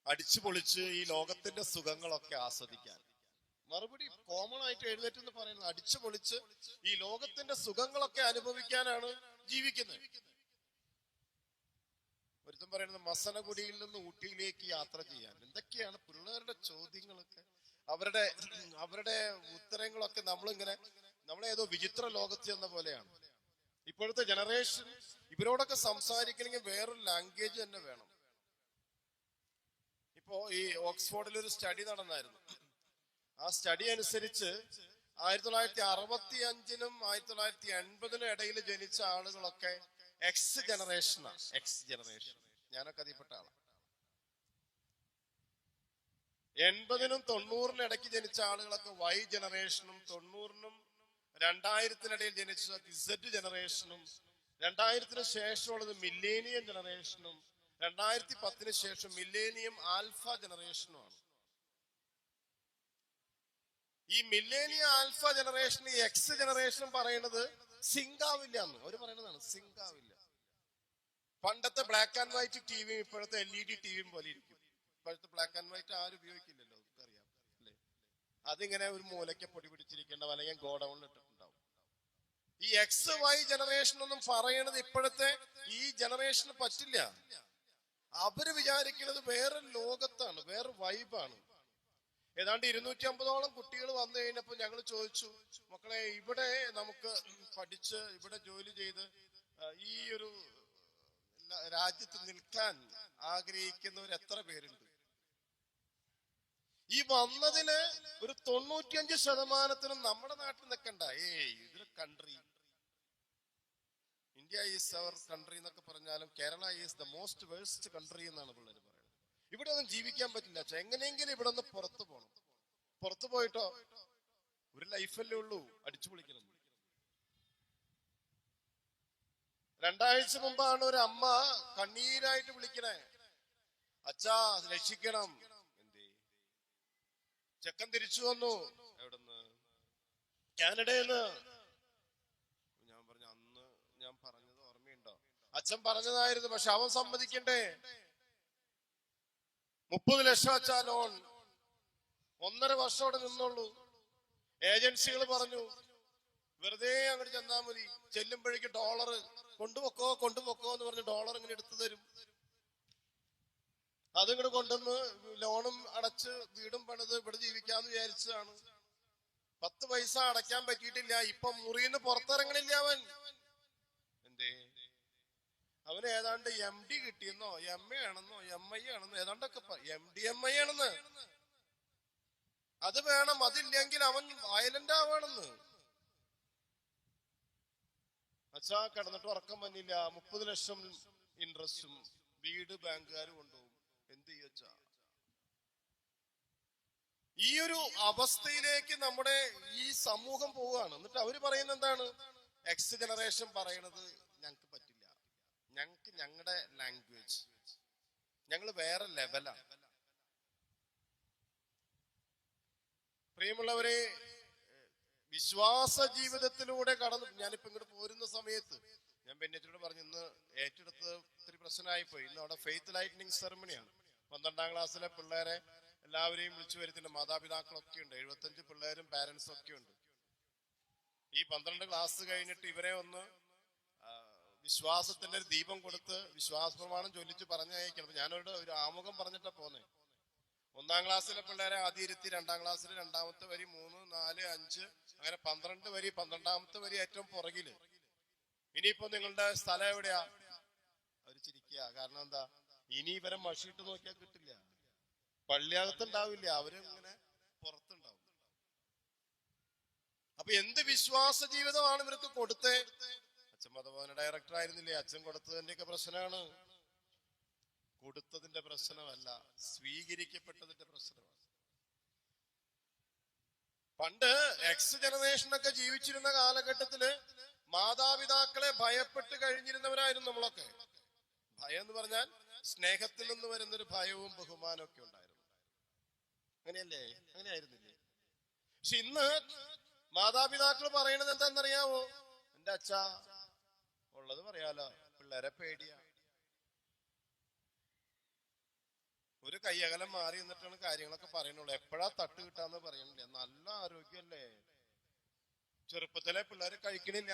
അടിച്ചു പൊളിച്ച് ഈ ലോകത്തിന്റെ സുഖങ്ങളൊക്കെ ആസ്വദിക്കാൻ. മറുപടി കോമൺ ആയിട്ട് എഴുന്നേറ്റ് പറയുന്നത്, അടിച്ചു പൊളിച്ച് ഈ ലോകത്തിന്റെ സുഖങ്ങളൊക്കെ അനുഭവിക്കാനാണ് ജീവിക്കുന്നത്. ഒരുത്തം പറയുന്നത് മസനഗുഡിയിൽ നിന്ന് ഊട്ടിയിലേക്ക് യാത്ര ചെയ്യാൻ. എന്തൊക്കെയാണ് പിള്ളേരുടെ ചോദ്യങ്ങളൊക്കെ, അവരുടെ ഉത്തരങ്ങളൊക്കെ നമ്മളേതോ വിചിത്ര ലോകത്ത് എന്ന പോലെയാണ്. ഇപ്പോഴത്തെ ജനറേഷൻ ഇവരോടൊക്കെ സംസാരിക്കണമെങ്കിൽ വേറൊരു ലാംഗ്വേജ് തന്നെ വേണം. ഇപ്പോ ഈ ഓക്സ്ഫോർഡിൽ ഒരു സ്റ്റഡി നടന്നായിരുന്നു. ആ സ്റ്റഡി അനുസരിച്ച് 1965-നും 1980-നും ഇടയിൽ ജനിച്ച ആളുകളൊക്കെ എക്സ് ജനറേഷനാണ്. X generation. ഞാനൊക്കെ അതിൽപ്പെട്ട ആളാണ്. 80-നും 90-നും ഇടയ്ക്ക് ജനിച്ച ആളുകളൊക്കെ വൈ ജനറേഷനും, 90-നും 2000-ത്തിനിടയിൽ ജനിച്ച ഇസഡ് ജനറേഷനും, 2000-ന് ശേഷമുള്ളത് മില്ലേനിയം ജനറേഷനും, 2010-ന് ശേഷം മില്ലേനിയം ആൽഫ ജനറേഷനുമാണ്. ഈ മില്ലേനിയം ആൽഫ ജനറേഷൻ, ഈ എക്സ് ജനറേഷൻ പറയുന്നത് സിങ്ക് ആവില്ല എന്ന് അവര് പറയുന്നതാണ്. സിങ്ക് ആവില്ല. പണ്ടത്തെ ബ്ലാക്ക് ആൻഡ് വൈറ്റ് ടിവിയും ഇപ്പോഴത്തെ LED ടിവിയും പോലെ ഇരിക്കും. ഇപ്പോഴത്തെ ബ്ലാക്ക് ആൻഡ് വൈറ്റ് ആരും ഉപയോഗിക്കില്ലല്ലോ, നമുക്കറിയാം അല്ലേ? അതിങ്ങനെ ഒരു മൂലയ്ക്ക് പൊടി പിടിച്ചിരിക്കേണ്ട അല്ലെങ്കിൽ ഗോഡൌണിൽ ഇട്ടിട്ടുണ്ടാവും. ഈ XY ജനറേഷൻ ഒന്നും പറയണത് ഇപ്പോഴത്തെ ഈ ജനറേഷന് പറ്റില്ല. അവര് വിചാരിക്കുന്നത് വേറെ ലോകത്താണ്, വേറെ വൈബാണ്. ഏതാണ്ട് 250ഓളം കുട്ടികൾ വന്നു കഴിഞ്ഞപ്പോൾ ഞങ്ങൾ ചോദിച്ചു, മക്കളെ ഇവിടെ നമുക്ക് പഠിച്ച് ഇവിടെ ജോലി ചെയ്ത് ഈ ഒരു രാജ്യത്ത് നിൽക്കാൻ ആഗ്രഹിക്കുന്നവർ എത്ര പേരുണ്ട്? ഈ വന്നതില് ഒരു 95% നമ്മുടെ നാട്ടിൽ നിൽക്കണ്ട. ഇതൊരു country, India is our country എന്നൊക്കെ പറഞ്ഞാലും Kerala is the most worst country എന്നാണ് പിള്ളേർ പറയുന്നത്. ഇവിടെ ഒന്നും ജീവിക്കാൻ പറ്റില്ല. എങ്ങനെയെങ്കിലും ഇവിടെ ഒന്ന് പുറത്തു പോകണം. പുറത്തു പോയിട്ടോ ഒരു ലൈഫല്ലേ ഉള്ളൂ, അടിച്ചു പൊളിക്കണം. 2 ആഴ്ച മുമ്പാണ് ഒരു അമ്മ കണ്ണീരായിട്ട് വിളിക്കണേ, അച്ഛാ രക്ഷിക്കണം. എന്തേ? ചെക്കൻ തിരിച്ചു വന്നു. എവിടെന്ന്? കാനഡയിൽ. ഞാൻ പറഞ്ഞു, അന്ന് ഞാൻ പറഞ്ഞത് ഓർമ്മയുണ്ടോ? അച്ഛൻ പറഞ്ഞതായിരുന്നു, പക്ഷെ അവൻ സമ്മതിക്കണ്ടേ? 30 ലക്ഷം അച്ഛാ ലോൺ. 1.5 വർഷം അവിടെ നിന്നുള്ളൂ. ഏജൻസികൾ പറഞ്ഞു വെറുതെ അങ്ങോട്ട് ചെന്നാ മതി, ചെല്ലുമ്പോഴേക്ക് ഡോളർ കൊണ്ടുപോക്കോ എന്ന് പറഞ്ഞ് ഡോളർ ഇങ്ങനെ എടുത്തു തരും. അതിങ്ങോട്ട് കൊണ്ടുവന്ന് ലോണും അടച്ച് വീടും പണിത് ഇവിടെ ജീവിക്കാന്ന് വിചാരിച്ചതാണ്. 10 പൈസ അടയ്ക്കാൻ പറ്റിയിട്ടില്ല. ഇപ്പൊ മുറിന്ന് പുറത്തിറങ്ങണില്ല അവൻ. എന്തേ? അവന് ഏതാണ്ട് MD കിട്ടിയെന്നോ MA ആണെന്നോ MI ആണെന്നോ ഏതാണ്ടൊക്കെ MD MI ആണെന്ന്. അത് വേണം, അതില്ലെങ്കിൽ അവൻ വയലന്റ് ആവാണെന്ന്. അച്ഛാ കിടന്നിട്ട് ഉറക്കം വന്നില്ല. 30 ലക്ഷം ഇൻട്രസ്റ്റും വീട് ബാങ്കുകാർ കൊണ്ടുപോകും. എന്ത് ചെയ്യച്ചാ? ഈ ഒരു അവസ്ഥയിലേക്ക് നമ്മുടെ ഈ സമൂഹം പോവുകയാണ്. എന്നിട്ട് അവര് പറയുന്നത് എന്താണ്? X ജനറേഷൻ പറയണത് ഞങ്ങൾക്ക് പറ്റില്ല, ഞങ്ങൾക്ക് ഞങ്ങളുടെ ലാംഗ്വേജ്, ഞങ്ങൾ വേറെ ലെവലാണ്. പ്രിയമുള്ളവരെ, വിശ്വാസ ജീവിതത്തിലൂടെ കടന്നു. ഞാനിപ്പോ ഇങ്ങോട്ട് പോരുന്ന സമയത്ത് ഞാൻ ബെന്നിച്ചോട് പറഞ്ഞു, ഇന്ന് ഏറ്റെടുത്ത് ഇത്തിരി പ്രശ്നമായിപ്പോയി. ഇന്ന് അവിടെ ഫെയ്ത്ത് ലൈറ്റനിങ് സെറമണിയാണ്. 12ാം ക്ലാസ്സിലെ പിള്ളേരെ എല്ലാവരെയും വിളിച്ചു വരുത്തുന്നുണ്ട്. മാതാപിതാക്കളൊക്കെ ഉണ്ട്. 75 പിള്ളേരും പാരന്റ്സും ഒക്കെ ഉണ്ട്. ഈ 12 ക്ലാസ് കഴിഞ്ഞിട്ട് ഇവരെ ഒന്ന് വിശ്വാസത്തിന്റെ ഒരു ദീപം കൊടുത്ത് വിശ്വാസ പ്രമാണം ചൊല്ലിച്ച് പറഞ്ഞയക്കണം. ഞാനോട് ഒരു ആമുഖം പറഞ്ഞിട്ടാ പോന്നെ. 1ാം ക്ലാസ്സിലെ പിള്ളേരെ ആദ്യം ഇരുത്തി, 2ാം ക്ലാസ്സിൽ 2ാമത്തെ വരി 3, 4, 5 അങ്ങനെ 12 വരി. 12ാമത്തെ വരി ഏറ്റവും പുറകില്. ഇനിയിപ്പോ നിങ്ങളുടെ സ്ഥലം എവിടെയാ? അവര് ചിരിക്കുക. കാരണം എന്താ? ഇനി ഇവരെ മഷിയിട്ട് നോക്കിയാൽ കിട്ടില്ല. പള്ളിയകത്തുണ്ടാവില്ല, അവര് ഇങ്ങനെ പുറത്തുണ്ടാവും. അപ്പൊ എന്ത് വിശ്വാസ ജീവിതമാണ് ഇവർക്ക് കൊടുത്തേ? അച്ഛൻ മതഭവന ഡയറക്ടർ ആയിരുന്നില്ലേ? അച്ഛൻ കൊടുത്തതിന്റെയൊക്കെ പ്രശ്നമാണ്. കൊടുത്തതിന്റെ പ്രശ്നമല്ല, സ്വീകരിക്കപ്പെട്ടതിന്റെ പ്രശ്നമാണ്. പണ്ട് X ജനറേഷനൊക്കെ ജീവിച്ചിരുന്ന കാലഘട്ടത്തില് മാതാപിതാക്കളെ ഭയപ്പെട്ട് കഴിഞ്ഞിരുന്നവരായിരുന്നു നമ്മളൊക്കെ. ഭയം എന്ന് പറഞ്ഞാൽ സ്നേഹത്തിൽ നിന്ന് വരുന്നൊരു ഭയവും ബഹുമാനവും ഒക്കെ ഉണ്ടായിരുന്നു. അങ്ങനെയല്ലേ? അങ്ങനെയായിരുന്നില്ലേ? പക്ഷെ ഇന്ന് മാതാപിതാക്കൾ പറയണത് എന്താണെന്നറിയാവോ? എന്റെ അച്ഛാ ഉള്ളത് പറയാലോ, പിള്ളേരെ പേടിയാ. ഒരു കയ്യകലം മാറി എന്നിട്ടാണ് കാര്യങ്ങളൊക്കെ പറയണുള്ളൂ. എപ്പോഴാ തട്ട് കിട്ടാന്ന് പറയണില്ല. നല്ല ആരോഗ്യമല്ലേ? ചെറുപ്പത്തിലെ പിള്ളേര് കഴിക്കണില്ല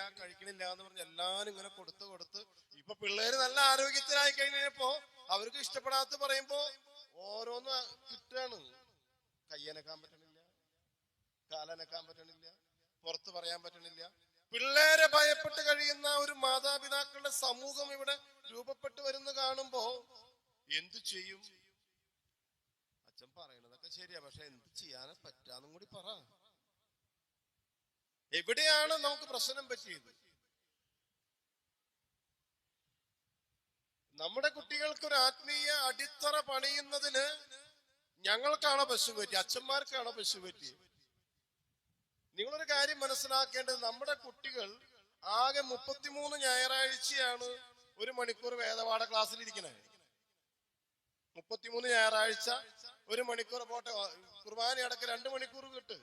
എന്ന് പറഞ്ഞ് എല്ലാരും ഇങ്ങനെ കൊടുത്ത് ഇപ്പൊ പിള്ളേര് നല്ല ആരോഗ്യത്തിലായി കഴിഞ്ഞപ്പോ അവർക്ക് ഇഷ്ടപ്പെടാത്ത പറയുമ്പോ ഓരോന്ന് കിട്ടാണ്. കയ്യനക്കാൻ പറ്റണില്ല, കാലനക്കാൻ പറ്റണില്ല, പുറത്ത് പറയാൻ പറ്റണില്ല. പിള്ളേരെ ഭയപ്പെട്ട് കഴിയുന്ന ഒരു മാതാപിതാക്കളുടെ സമൂഹം ഇവിടെ രൂപപ്പെട്ടു വരുന്ന കാണുമ്പോ എന്തു ചെയ്യും? അച്ഛൻ പറയണതൊക്കെ ശരിയാ, പക്ഷെ എന്ത് ചെയ്യാനും പറ്റാന്നും കൂടി പറ. എവിടെയാണ് നമുക്ക് പ്രശ്നം പറ്റിയത്? നമ്മുടെ കുട്ടികൾക്ക് ഒരു ആത്മീയ അടിത്തറ പണിയുന്നതിന് ഞങ്ങൾക്കാണോ പശു പറ്റി? അച്ഛന്മാർക്കാണോ പശു പറ്റി? നിങ്ങളൊരു കാര്യം മനസ്സിലാക്കേണ്ടത്, നമ്മുടെ കുട്ടികൾ ആകെ 33 ഞായറാഴ്ചയാണ് 1 മണിക്കൂർ വേദപാഠ ക്ലാസ്സിൽ ഇരിക്കണേ. 33 ഞായറാഴ്ച 1 മണിക്കൂർ പോട്ടെ, കുർബാന അടക്കം 2 മണിക്കൂർ കിട്ടും.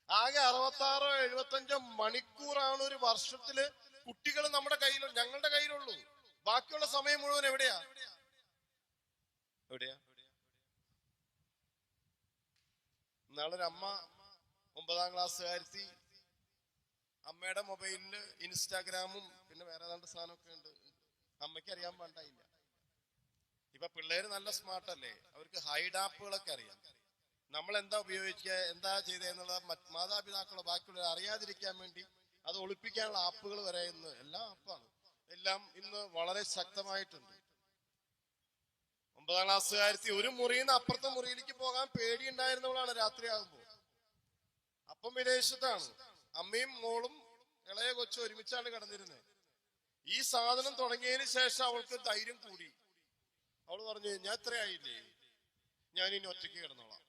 ആകെ 66-75 മണിക്കൂറാണ് ഒരു വർഷത്തില് കുട്ടികൾ നമ്മുടെ കയ്യിലുള്ളൂ, ഞങ്ങളുടെ കയ്യിലുള്ളൂ. ബാക്കിയുള്ള സമയം മുഴുവൻ എവിടെയാ? ഇന്നാളൊരു അമ്മ 9ാം ക്ലാസ്സുകാരത്തി അമ്മയുടെ മൊബൈലില് ഇൻസ്റ്റാഗ്രാമും പിന്നെ വേറെ ഏതാണ്ട് സാധനമൊക്കെ ഉണ്ട്. അമ്മയ്ക്ക് അറിയാൻ പാടില്ല. ഇപ്പൊ പിള്ളേര് നല്ല സ്മാർട്ട് അല്ലേ, അവർക്ക് ഹൈഡ് ആപ്പുകളൊക്കെ അറിയാം. നമ്മൾ എന്താ ഉപയോഗിക്കുക, എന്താ ചെയ്തതെന്നുള്ളത് മാതാപിതാക്കളോ ബാക്കിയുള്ളവർ അറിയാതിരിക്കാൻ വേണ്ടി അത് ഒളിപ്പിക്കാനുള്ള ആപ്പുകൾ വരെ ഇന്ന് എല്ലാ ആപ്പാണ്, എല്ലാം ഇന്ന് വളരെ ശക്തമായിട്ടുണ്ട്. 9ാം ക്ലാസ്സുകാരത്തി ഒരു മുറിയിൽ നിന്ന് അപ്പുറത്തെ മുറിയിലേക്ക് പോകാൻ പേടിയുണ്ടായിരുന്നവളാണ്. രാത്രിയാകുമ്പോൾ അപ്പം വിദേശത്താണ്, അമ്മയും മോളും ഇളയ കൊച്ചും ഒരുമിച്ചാണ് കിടന്നിരുന്നത്. ഈ സാധനം തുടങ്ങിയതിന് ശേഷം അവൾക്ക് ധൈര്യം കൂടി. അവള് പറഞ്ഞു, ഞാൻ ഇത്രയായില്ലേ, ഞാൻ ഇനി ഒറ്റയ്ക്ക് കിടന്നോളാം.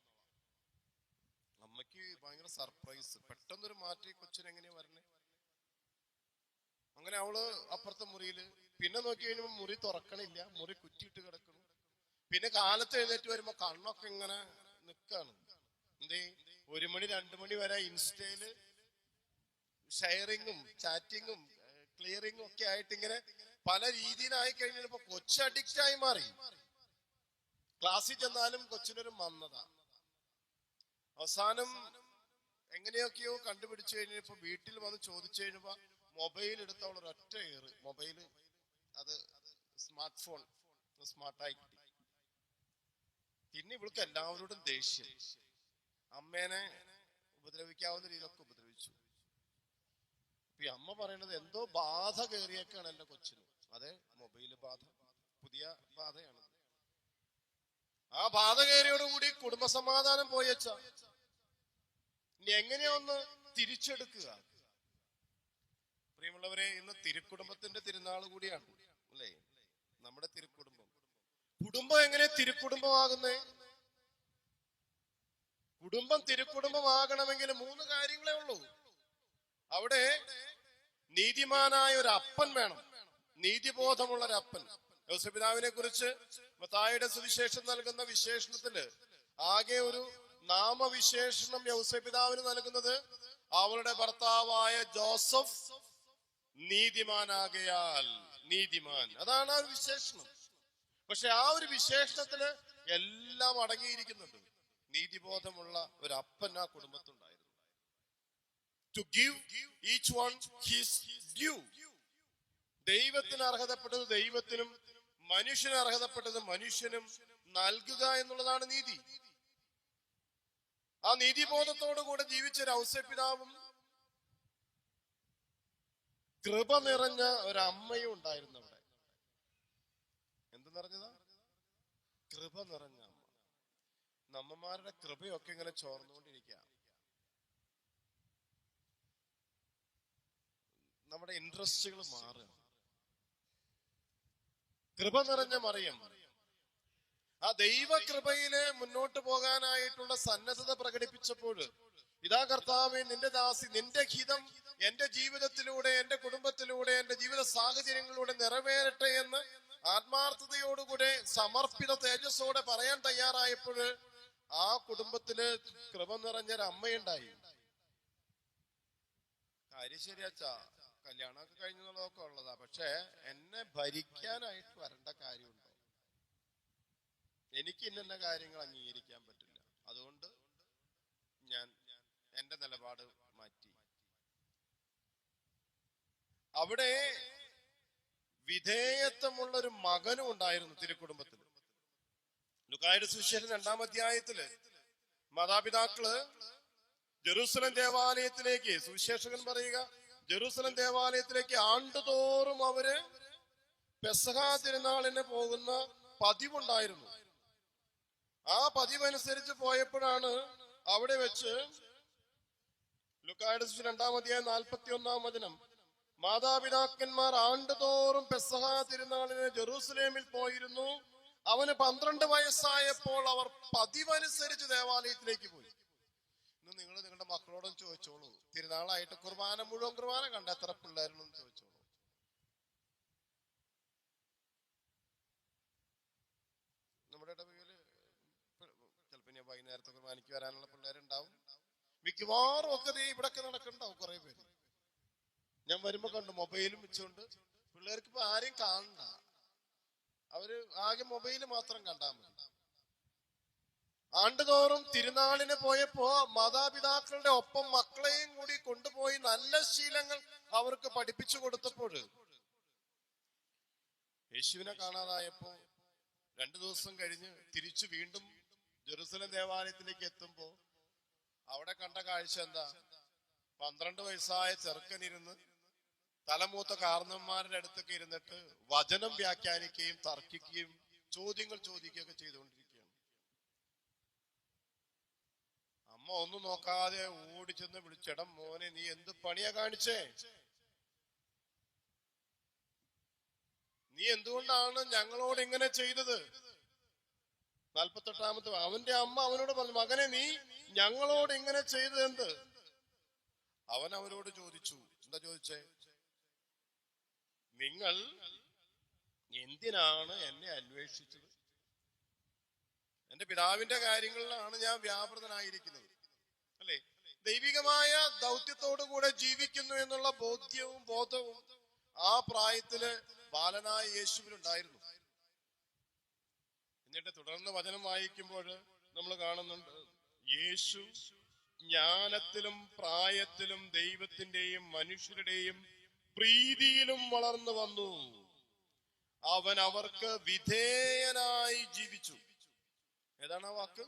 അമ്മയ്ക്ക് ഭയങ്കര സർപ്രൈസ്, പെട്ടെന്നൊരു മാറ്റി കൊച്ചിനെങ്ങനെയാ വരണേ. അങ്ങനെ അവള് അപ്പുറത്തെ മുറിയില്, പിന്നെ നോക്കി കഴിയുമ്പോ മുറി തുറക്കണില്ല, മുറി കുറ്റിയിട്ട് കിടക്കുന്നു. പിന്നെ കാലത്ത് എഴുന്നേറ്റ് വരുമ്പോ കണ്ണൊക്കെ ഇങ്ങനെ നിക്കാണ്. എന്തേ 1 മണി 2 മണി വരെ ഇൻസ്റ്റയില് ഷെയറിങ്ങും ചാറ്റിങ്ങും ക്ലിയറിങ്ങും ഒക്കെ ആയിട്ട് ഇങ്ങനെ പല രീതിയിലായി കഴിഞ്ഞപ്പോ കൊച്ചു അഡിക്റ്റ് ആയി മാറി. ക്ലാസ്സിൽ ചെന്നാലും കൊച്ചിനൊരു മന്ദത. അവസാനം എങ്ങനെയൊക്കെയോ കണ്ടുപിടിച്ചു കഴിഞ്ഞപ്പോ വീട്ടിൽ വന്ന് ചോദിച്ചു കഴിഞ്ഞപ്പോ മൊബൈൽ എടുത്ത് അവൾ ഒരൊറ്റ ഏറ്, മൊബൈല് അത് സ്മാർട്ട് ഫോൺ സ്മാർട്ടായി കിട്ടി. പിന്നെ ഇവൾക്ക് എല്ലാവരോടും ദേഷ്യം, അമ്മേനെ ഉപദ്രവിക്കാവുന്ന രീതിയിലൊക്കെ ഉപദ്രവിച്ചു. ഈ അമ്മ പറയണത് എന്തോ ബാധ കയറിയേക്കാണ് എന്റെ കൊച്ചിന്. അതെ, മൊബൈല് ബാധ, പുതിയ ബാധയാണ്. ആ ബാധ കയറിയോടുകൂടി കുടുംബസമാധാനം പോയച്ച. ഇനി എങ്ങനെയൊന്ന് തിരിച്ചെടുക്കുക? പ്രിയമുള്ളവരെ, ഇന്ന് തിരുക്കുടുംബത്തിന്റെ തിരുനാൾ കൂടിയാണ് അല്ലേ? നമ്മുടെ തിരുക്കുടുംബം. കുടുംബം എങ്ങനെ തിരുക്കുടുംബമാകുന്നേ? കുടുംബം തിരുക്കുടുംബമാകണമെങ്കിൽ 3 കാര്യങ്ങളേ ഉള്ളൂ. അവിടെ നീതിമാനായ ഒരു അപ്പൻ വേണം, നീതിബോധമുള്ള ഒരു അപ്പൻ. യോസേപ്പിതാവിനെ കുറിച്ച് മത്തായിയുടെ സുവിശേഷം നൽകുന്ന വിശേഷണത്തില് ആകെ ഒരു നാമവിശേഷണം യോസേപ്പിതാവിന് നൽകുന്നത് അവളുടെ ഭർത്താവായ ജോസഫ് നീതിമാനാകയാൽ. നീതിമാൻ, അതാണ് ആ ഒരു വിശേഷണം. പക്ഷെ ആ ഒരു വിശേഷണത്തിന് എല്ലാം അടങ്ങിയിരിക്കുന്നുണ്ട്. നീതിബോധമുള്ള ഒരു അപ്പൻ ആ കുടുംബത്തുണ്ടായിരുന്നു. To give each one his due. ദൈവത്തിന് അർഹതപ്പെട്ടത് ദൈവത്തിനും മനുഷ്യന് അർഹതപ്പെട്ടത് മനുഷ്യനും നൽകുക എന്നുള്ളതാണ് നീതി. ആ നീതിബോധത്തോടു കൂടെ ജീവിച്ച ഒരു ഔസേപ്പിതാവും കൃപ നിറഞ്ഞ ഒരമ്മയും ഉണ്ടായിരുന്നു അവിടെ. എന്ത് നിറഞ്ഞതാ? കൃപ നിറഞ്ഞ അമ്മ. നമ്മമാരുടെ കൃപയൊക്കെ ഇങ്ങനെ ചോർന്നുകൊണ്ടിരിക്കുക. നമ്മുടെ ഇൻട്രസ്റ്റുകൾ മാറുക. കൃപ നിറഞ്ഞ മറിയം ആ ദൈവകൃപയില് മുന്നോട്ട് പോകാനായിട്ടുള്ള സന്നദ്ധത പ്രകടിപ്പിച്ചപ്പോൾ, ഇതാ കർത്താവേ, നിന്റെ ദാസി, നിന്റെ ഹിതം എന്റെ ജീവിതത്തിലൂടെ, എന്റെ കുടുംബത്തിലൂടെ, എന്റെ ജീവിത സാഹചര്യങ്ങളിലൂടെ നിറവേറട്ടെ എന്ന് ആത്മാർത്ഥതയോടുകൂടെ സമർപ്പിത തേജസ്സോടെ പറയാൻ തയ്യാറായപ്പോൾ ആ കുടുംബത്തില് കൃപ നിറഞ്ഞൊരു അമ്മയുണ്ടായി. കാര്യം ശരിയാച്ചാ, കല്യാണമൊക്കെ കഴിഞ്ഞുള്ളതൊക്കെ ഉള്ളതാ. പക്ഷെ എന്നെ ഭരിക്കാനായിട്ട് വരേണ്ട കാര്യമുണ്ടോ? എനിക്ക് ഇന്ന കാര്യങ്ങൾ അംഗീകരിക്കാൻ പറ്റില്ല, അതുകൊണ്ട് ഞാൻ എന്റെ നിലപാട് മാറ്റി. അവിടെ വിധേയത്വമുള്ളൊരു മകനും ഉണ്ടായിരുന്നു തിരുക്കുടുംബത്തിൽ. ലൂക്കായുടെ സുവിശേഷം 2-ാം അധ്യായത്തില് മാതാപിതാക്കള് ജെറൂസലം ദേവാലയത്തിലേക്ക്, സുവിശേഷകൻ പറയുക, ജെറൂസലം ദേവാലയത്തിലേക്ക് ആണ്ടുതോറും അവര് പെസഹ തിരുനാളിന് പോകുന്ന പതിവുണ്ടായിരുന്നു. ആ പതിവനുസരിച്ച് പോയപ്പോഴാണ് അവിടെ വെച്ച് ലൂക്കായുടെ സുവിശേഷം 2-ാം അധ്യായം 41-ാം വചനം, മാതാപിതാക്കന്മാർ ആണ്ടുതോറും പെസഹ തിരുനാളിന് ജെറൂസലേമിൽ പോയിരുന്നു. അവന് 12 വയസ്സായപ്പോൾ അവർ പതിവനുസരിച്ച് ദേവാലയത്തിലേക്ക് പോയി. ഇന്ന് നിങ്ങൾ നിങ്ങളുടെ മക്കളോടും ചോദിച്ചോളൂ, തിരുനാളായിട്ട് മുഴുവൻ കുർബാന കണ്ട എത്ര പിള്ളേരുണ്ടെന്ന് ചോദിച്ചോളൂ. നമ്മുടെ ഇടവകയില് ചിലപ്പോ ഇനി വൈകുന്നേരത്തെ കുർബാനയ്ക്ക് വരാനുള്ള പിള്ളേരുണ്ടാവും. മിക്കവാറും ഒക്കെ ഇവിടൊക്കെ നടക്കണ്ടാവും കുറെ പേര്. ഞാൻ വരുമ്പോ കണ്ടു മൊബൈലും വെച്ചുകൊണ്ട്. പിള്ളേർക്ക് ഇപ്പൊ ആരെയും കാണണ്ട, അവര് ആകെ മൊബൈല് മാത്രം കണ്ടാൽ മതി. ആണ്ടുതോറും തിരുനാളിന് പോയപ്പോ മാതാപിതാക്കളുടെ ഒപ്പം മക്കളെയും കൂടി കൊണ്ടുപോയി നല്ല ശീലങ്ങൾ അവർക്ക് പഠിപ്പിച്ചു കൊടുത്തപ്പോൾ യേശുവിനെ കാണാതായപ്പോ 2 ദിവസം കഴിഞ്ഞ് തിരിച്ചു വീണ്ടും ജെറുസലേം ദേവാലയത്തിലേക്ക് എത്തുമ്പോ അവിടെ കണ്ട കാഴ്ച എന്താ? 12 വയസ്സായ ചെറുക്കനിരുന്ന് തലമൂത്ത കാരണന്മാരുടെ അടുത്തൊക്കെ ഇരുന്നിട്ട് വചനം വ്യാഖ്യാനിക്കുകയും തർക്കിക്കുകയും ചോദ്യങ്ങൾ ചോദിക്കുകയൊക്കെ ചെയ്തുകൊണ്ടിരിക്കുകയാണ്. അമ്മ ഒന്നും നോക്കാതെ ഓടിച്ചെന്ന് വിളിച്ചെടം മോനെ, നീ എന്ത് പണിയാ കാണിച്ചേ? നീ എന്തുകൊണ്ടാണ് ഞങ്ങളോട് ഇങ്ങനെ ചെയ്തത്? 48ാമത്തെ അവന്റെ അമ്മ അവനോട് പറഞ്ഞു, മകനെ നീ ഞങ്ങളോട് ഇങ്ങനെ ചെയ്തത് എന്ത്? അവൻ അവരോട് ചോദിച്ചു. എന്താ ചോദിച്ചേ? നിങ്ങൾ എന്തിനാണ് എന്നെ അന്വേഷിച്ചത്? എന്റെ പിതാവിന്റെ കാര്യങ്ങളിലാണ് ഞാൻ വ്യാപൃതനായിരിക്കുന്നത്, അല്ലെ? ദൈവികമായ ദൗത്യത്തോടുകൂടെ ജീവിക്കുന്നു എന്നുള്ള ബോധവും ആ പ്രായത്തില് ബാലനായ യേശുവിനുണ്ടായിരുന്നു. എന്നിട്ട് തുടർന്ന് വചനം വായിക്കുമ്പോൾ നമ്മൾ കാണുന്നുണ്ട്, യേശു ജ്ഞാനത്തിലും പ്രായത്തിലും ദൈവത്തിന്റെയും മനുഷ്യരുടെയും പ്രീതിയിലും വളർന്നു വന്നു. അവൻ അവർക്ക് വിധേയനായി ജീവിച്ചു. ഏതാണ് ആ വാക്ക്?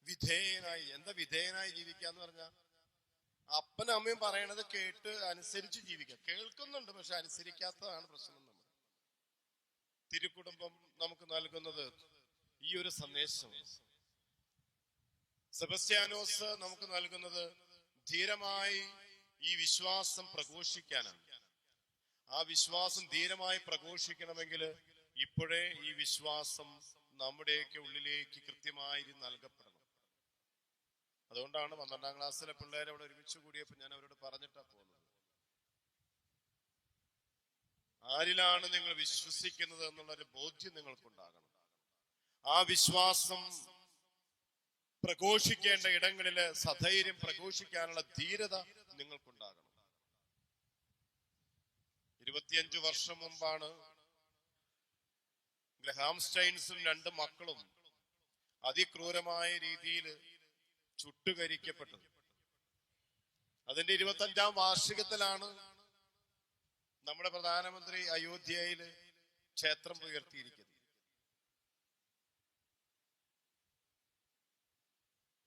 വിധേയനായി. എന്താ വിധേയനായി ജീവിക്കാന്ന് പറഞ്ഞാ? അപ്പനും അമ്മയും പറയണത് കേട്ട് അനുസരിച്ച് ജീവിക്കുക. കേൾക്കുന്നുണ്ട്, പക്ഷെ അനുസരിക്കാത്തതാണ് പ്രശ്നം. നമ്മൾ തിരുക്കുടുംബം നമുക്ക് നൽകുന്നത് ഈ ഒരു സന്ദേശം. സെബസ്ത്യാനോസ് നമുക്ക് നൽകുന്നത് ധീരമായി ഈ വിശ്വാസം പ്രഘോഷിക്കാനാണ്. ആ വിശ്വാസം ധീരമായി പ്രഘോഷിക്കണമെങ്കിൽ ഇപ്പോഴേ ഈ വിശ്വാസം നമ്മുടെയൊക്കെ ഉള്ളിലേക്ക് കൃത്യമായി നൽകപ്പെടണം. അതുകൊണ്ടാണ് 12ാം ക്ലാസ്സിലെ പിള്ളേരെ അവിടെ ഒരുമിച്ച് കൂടിയപ്പോൾ ഞാൻ അവരോട് പറഞ്ഞിട്ടാ പോകുന്നത്, ആരിലാണ് നിങ്ങൾ വിശ്വസിക്കുന്നത് എന്നുള്ളൊരു ബോധ്യം നിങ്ങൾക്കുണ്ടാകണം. ആ വിശ്വാസം പ്രഘോഷിക്കേണ്ട ഇടങ്ങളില് സധൈര്യം പ്രഘോഷിക്കാനുള്ള ധീരത നിങ്ങൾക്കുണ്ടാകണം. 25 വർഷം മുമ്പാണ് ഗ്രഹാം സ്റ്റൈൻസും 2 മക്കളും അതിക്രൂരമായ രീതിയിൽ ചുട്ടുകരിക്കപ്പെട്ടത്. അതിന്റെ 25ാം വാർഷികത്തിലാണ് നമ്മുടെ പ്രധാനമന്ത്രി അയോധ്യയില് ക്ഷേത്രം ഉയർത്തിയിരിക്കുന്നത്.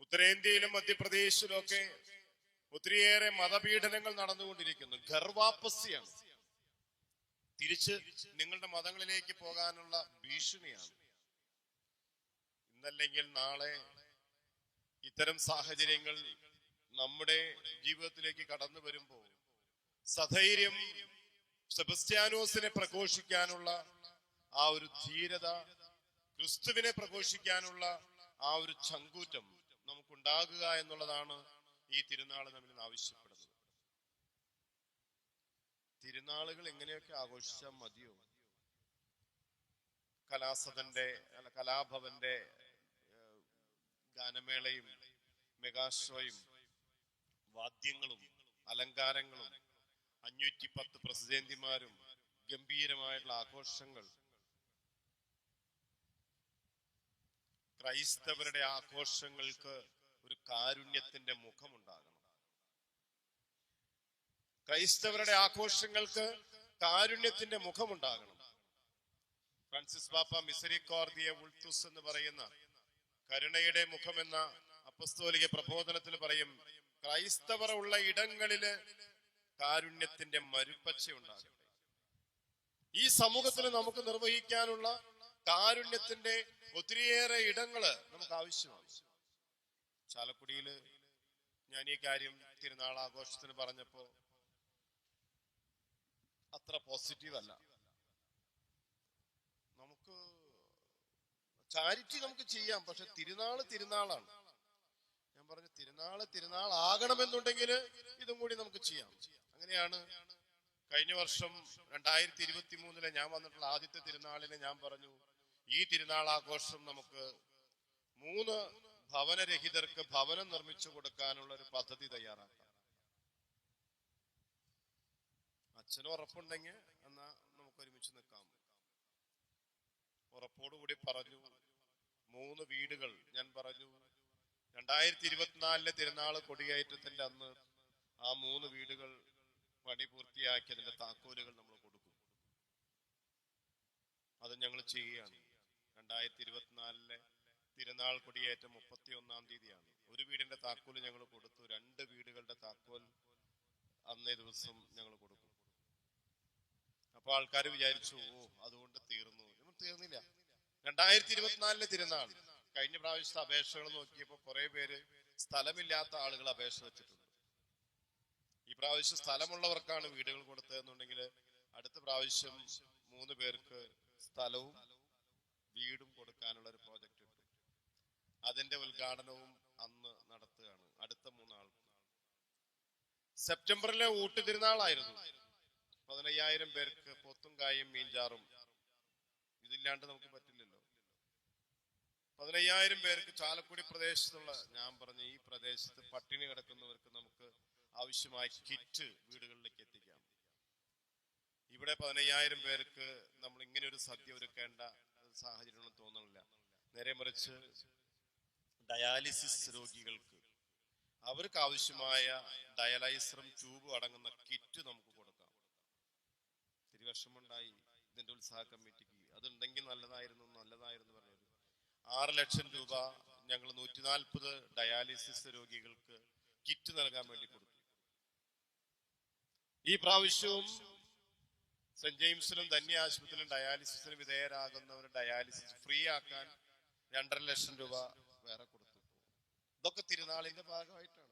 ഉത്തരേന്ത്യയിലും മധ്യപ്രദേശിലും ഒക്കെ ഒത്തിരിയേറെ മതപീഡനങ്ങൾ നടന്നുകൊണ്ടിരിക്കുന്നു. ഗർവാപ്പസിയാണ്. തിരിച്ച് നിങ്ങളുടെ മതങ്ങളിലേക്ക് പോകാനുള്ള ഭീഷണിയാണ്. ഇന്നല്ലെങ്കിൽ നാളെ ഇത്തരം സാഹചര്യങ്ങൾ നമ്മുടെ ജീവിതത്തിലേക്ക് കടന്നു വരുമ്പോൾ സധൈര്യം സെബസ്ത്യാനോസിനെ പ്രഘോഷിക്കാനുള്ള ആ ഒരു ധീരത, ക്രിസ്തുവിനെ പ്രഘോഷിക്കാനുള്ള ആ ഒരു ചങ്കൂറ്റം നമുക്കുണ്ടാകുക എന്നുള്ളതാണ് ഈ തിരുനാൾ നമ്മിൽ നിന്ന് ആവശ്യപ്പെടുന്നത്. തിരുനാളുകൾ എങ്ങനെയൊക്കെ ആഘോഷിച്ചാൽ മതിയോ? കലാഭവന്റെ ഗാനമേളയും മെഗാഷോയും വാദ്യങ്ങളും അലങ്കാരങ്ങളും 510 പ്രസിദ്ധേന്തിമാരും ഗംഭീരമായിട്ടുള്ള ആഘോഷങ്ങൾ. ക്രൈസ്തവരുടെ ആഘോഷങ്ങൾക്ക് ഒരു കാരുണ്യത്തിന്റെ മുഖമുണ്ടാകണം. ക്രൈസ്തവരുടെ ആഘോഷങ്ങൾക്ക് കാരുണ്യത്തിന്റെ മുഖമുണ്ടാകണം. ഫ്രാൻസിസ് പാപ്പ മിസരിക്കോർദിയ ഉൾത്തുസ് എന്ന് പറയുന്ന കരുണയുടെ മുഖമെന്ന അപ്പസ്തോലിക പ്രബോധനത്തിൽ പറയും, ക്രൈസ്തവർ ഉള്ള ഇടങ്ങളില് കാരുണ്യത്തിന്റെ മരുപ്പച്ച ഉണ്ടാകട്ടെ. ഈ സമൂഹത്തിൽ നമുക്ക് നിർവഹിക്കാനുള്ള കാരുണ്യത്തിന്റെ ഒത്തിരിയേറെ ഇടങ്ങള് നമുക്ക് ആവശ്യമാണ്. ചാലക്കുടിയില് ഞാൻ ഈ കാര്യം തിരുനാൾ ആഘോഷത്തിന് പറഞ്ഞപ്പോ അത്ര പോസിറ്റീവ് അല്ല. നമുക്ക് ചാരിറ്റി നമുക്ക് ചെയ്യാം, പക്ഷെ തിരുനാളാണ്. ഞാൻ പറഞ്ഞു, തിരുനാൾ ആകണമെന്നുണ്ടെങ്കിൽ ഇതും കൂടി നമുക്ക് ചെയ്യാം. അങ്ങനെയാണ് കഴിഞ്ഞ വർഷം 2023 ഞാൻ വന്നിട്ടുള്ള ആദ്യത്തെ തിരുനാളിന് ഞാൻ പറഞ്ഞു, ഈ തിരുനാൾ ആഘോഷം നമുക്ക് 3 ഭവനരഹിതർക്ക് ഭവനം നിർമ്മിച്ചു കൊടുക്കാനുള്ള ഒരു പദ്ധതി തയ്യാറാക്കാം. അച്ഛനും ഉറപ്പുണ്ടെങ്കിൽ എന്നാ ഉറപ്പോടുകൂടി പറഞ്ഞു, 3 വീടുകൾ ഞാൻ പറഞ്ഞു 2024 തിരുനാള് കൊടികയറ്റത്തിന്റെ അന്ന് ആ 3 വീടുകൾ പണി പൂർത്തിയാക്കി അതിന്റെ താക്കോലുകൾ നമ്മൾ കൊടുക്കും. അത് ഞങ്ങൾ ചെയ്യുകയാണ്. 2024 തിരുനാൾ കൊടിയേറ്റം 31-ാം തീയതിയാണ്. ഒരു വീടിന്റെ താക്കോല് ഞങ്ങൾ കൊടുത്തു. 2 വീടുകളുടെ താക്കോൽ അന്നേ ദിവസം ഞങ്ങൾ കൊടുക്കും. അപ്പൊ ആൾക്കാർ വിചാരിച്ചു, അതുകൊണ്ട് തീർന്നു. തീർന്നില്ല. 2024 തിരുനാൾ കഴിഞ്ഞ പ്രാവശ്യത്തെ അപേക്ഷകൾ നോക്കിയപ്പോ കുറെ പേര് സ്ഥലമില്ലാത്ത ആളുകൾ അപേക്ഷ വെച്ചിട്ടുണ്ട്. ഈ പ്രാവശ്യം സ്ഥലമുള്ളവർക്കാണ് വീടുകൾ കൊടുത്തതെന്നുണ്ടെങ്കിൽ അടുത്ത പ്രാവശ്യം 3 പേർക്ക് സ്ഥലവും വീടും കൊടുക്കാനുള്ള ഒരു പ്രോജക്റ്റ് ഉണ്ട്. അതിന്റെ ഉദ്ഘാടനവും അന്ന് നടത്തുകയാണ്. അടുത്ത 3 ആൾക്ക് സെപ്റ്റംബറിലെ ഊട്ട് തിരുനാളായിരുന്നു. 15,000 പേർക്ക് പോത്തും കായും മീൻചാറും. ഇതില്ലാണ്ട് നമുക്ക് പറ്റില്ലല്ലോ. 15,000 പേർക്ക് ചാലക്കുടി പ്രദേശത്തുള്ള, ഞാൻ പറഞ്ഞ ഈ പ്രദേശത്ത് പട്ടിണി കിടക്കുന്നവർക്ക് നമുക്ക് ആവശ്യമായ കിറ്റ് വീടുകളിലേക്ക് എത്തിക്കാം. ഇവിടെ 15,000 പേർക്ക് നമ്മൾ ഇങ്ങനെ ഒരു സദ്യ ഒരുക്കേണ്ട സാഹചര്യമൊന്നും തോന്നുന്നില്ല. നേരെ മറിച്ച് ഡയാലിസിസ് രോഗികൾക്ക് അവർക്ക് ആവശ്യമായ ഡയലൈസറും ട്യൂബും അടങ്ങുന്ന കിറ്റ് നമുക്ക് കൊടുക്കാം. ഇത്തിരി വിഷമുണ്ടായി ഇതിന്റെ ഉത്സാഹ കമ്മിറ്റിക്ക്. അതുണ്ടെങ്കിൽ നല്ലതായിരുന്നു പറഞ്ഞത്. 6 ലക്ഷം രൂപ ഞങ്ങൾ 140 ഡയാലിസിസ് രോഗികൾക്ക് കിറ്റ് നൽകാൻ വേണ്ടി കൊടുത്തു. ഈ പ്രാവശ്യവും സെന്റ് ജെയിംസിലും ധന്യ ആശുപത്രിയിലും ഡയാലിസിസിന് വിധേയരാകുന്നവർ ഡയാലിസിസ് ഫ്രീ ആക്കാൻ 2.5 ലക്ഷം രൂപ വേറെ കൊടുത്തു. ഇതൊക്കെ തിരുനാളിന്റെ ഭാഗമായിട്ടാണ്.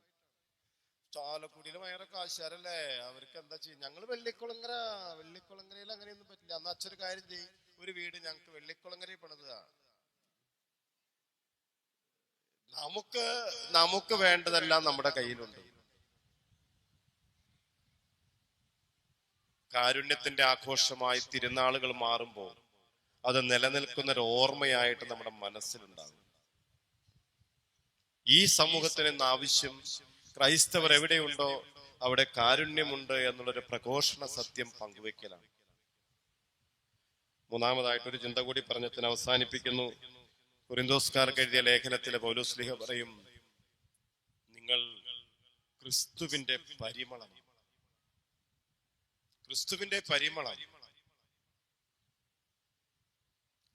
ചാലക്കുടിയിലെ ഭയങ്കര കാശുകാരല്ലേ, അവർക്ക് എന്താ ചെയ്യും? ഞങ്ങൾ വെള്ളിക്കുളങ്ങരയിൽ അങ്ങനെയൊന്നും പറ്റില്ല. അന്ന് അച്ഛനൊരു കാര്യം ചെയ്യും, ഒരു വീട് ഞങ്ങൾക്ക് വെള്ളിക്കുളങ്ങരയിൽ പണിതാ. നമുക്ക് വേണ്ടതെല്ലാം നമ്മുടെ കയ്യിലുണ്ട്. കാരുണ്യത്തിന്റെ ആഘോഷമായി തിരുനാളുകൾ മാറുമ്പോൾ അത് നിലനിൽക്കുന്ന ഒരു ഓർമ്മയായിട്ട് നമ്മുടെ മനസ്സിലുണ്ടാകും. ഈ സമൂഹത്തിന് ഇന്ന് ആവശ്യം ക്രൈസ്തവർ എവിടെയുണ്ടോ അവിടെ കാരുണ്യമുണ്ട് എന്നുള്ളൊരു പ്രഘോഷണ സത്യം പങ്കുവെക്കലാണ്. 3-മതായിട്ടൊരു ചിന്ത കൂടി പറഞ്ഞതിന് അവസാനിപ്പിക്കുന്നു. കൊരിന്തോസ്കാർക്ക് എഴുതിയ ലേഖനത്തിലെ പൗലോസ്ലീഹ പറയും, നിങ്ങൾ ക്രിസ്തുവിന്റെ പരിമളം. ക്രിസ്തുവിന്റെ പരിമളം.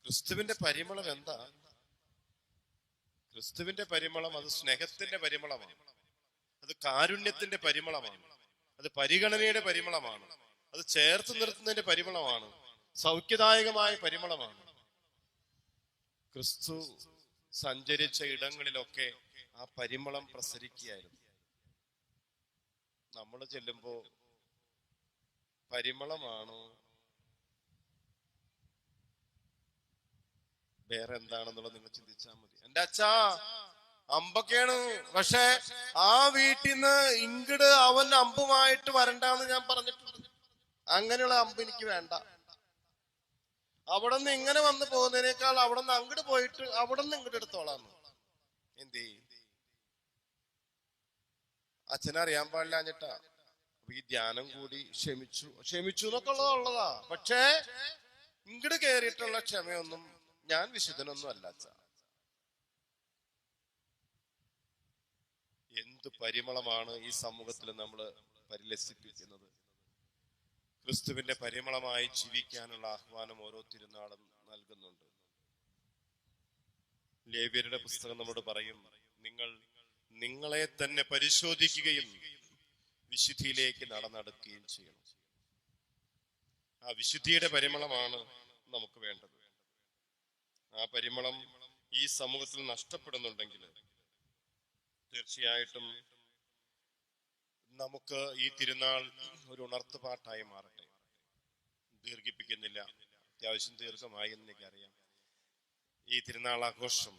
ക്രിസ്തുവിന്റെ പരിമളം എന്താ? ക്രിസ്തുവിന്റെ പരിമളം അത് സ്നേഹത്തിന്റെ പരിമളമാണ്, അത് കാരുണ്യത്തിന്റെ പരിമളമാണ്, അത് പരിഗണനയുടെ പരിമളമാണ്, അത് ചേർത്ത് നിർത്തുന്നതിന്റെ പരിമളമാണ്, സൗഖ്യദായകമായ പരിമളമാണ്. ക്രിസ്തു സഞ്ചരിച്ച ഇടങ്ങളിലൊക്കെ ആ പരിമളം പ്രസരിക്കുകയായിരുന്നു. നമ്മൾ ചെല്ലുമ്പോ പരിമളമാണോ വേറെ എന്താണെന്നുള്ളത് നിങ്ങൾ ചിന്തിച്ചാൽ മതി. എന്റെ അച്ഛാ അമ്പൊക്കെയാണ്, പക്ഷെ ആ വീട്ടിൽ നിന്ന് ഇങ്ങട് അവൻ അമ്പുമായിട്ട് വരണ്ടെന്ന് ഞാൻ പറഞ്ഞിട്ടുണ്ട്. അങ്ങനെയുള്ള അമ്പ് എനിക്ക് വേണ്ട. അവിടെ നിന്ന് ഇങ്ങനെ വന്ന് പോകുന്നതിനേക്കാൾ അവിടെ നിന്ന് അങ്ങോട്ട് പോയിട്ട് അവിടെ നിന്ന് ഇങ്ങോട്ട് എടുത്തോളാന്ന്. എന്തേ അച്ഛനറിയാൻ പാടില്ലാഞ്ഞിട്ടാ. ഈ ധ്യാനം കൂടി ക്ഷമിച്ചു എന്നൊക്കെ ഉള്ളതാ. പക്ഷേ ഇങ്ങോട്ട് കയറിയിട്ടുള്ള ക്ഷമയൊന്നും ഞാൻ വിശുദ്ധനൊന്നും അല്ല അച്ഛ. എന്ത് പരിമളമാണ് ഈ സമൂഹത്തിൽ നമ്മൾ പരിലസിപ്പിക്കുന്നത്. ക്രിസ്തുവിന്റെ പരിമളമായി ജീവിക്കാനുള്ള ആഹ്വാനം ഓരോ തിരുനാളും നൽകുന്നുണ്ട്. ലേവ്യരുടെ പുസ്തകം നമ്മോട് പറയും, നിങ്ങൾ നിങ്ങളെ തന്നെ പരിശോധിക്കുകയും വിശുദ്ധിയിലേക്ക് നടക്കുകയും ചെയ്യണം. ആ വിശുദ്ധിയുടെ പരിമളമാണ് നമുക്ക് വേണ്ടത്. ആ പരിമളം ഈ സമൂഹത്തിൽ നഷ്ടപ്പെടുന്നുണ്ടെങ്കിൽ തീർച്ചയായിട്ടും നമുക്ക് ഈ തിരുനാൾ ഒരു ഉണർത്തുപാട്ടായി മാറട്ടെ. ദീർഘിപ്പിക്കുന്നില്ല, അത്യാവശ്യം ദീർഘമായി എന്ന് എനിക്കറിയാം. ഈ തിരുനാൾ ആഘോഷം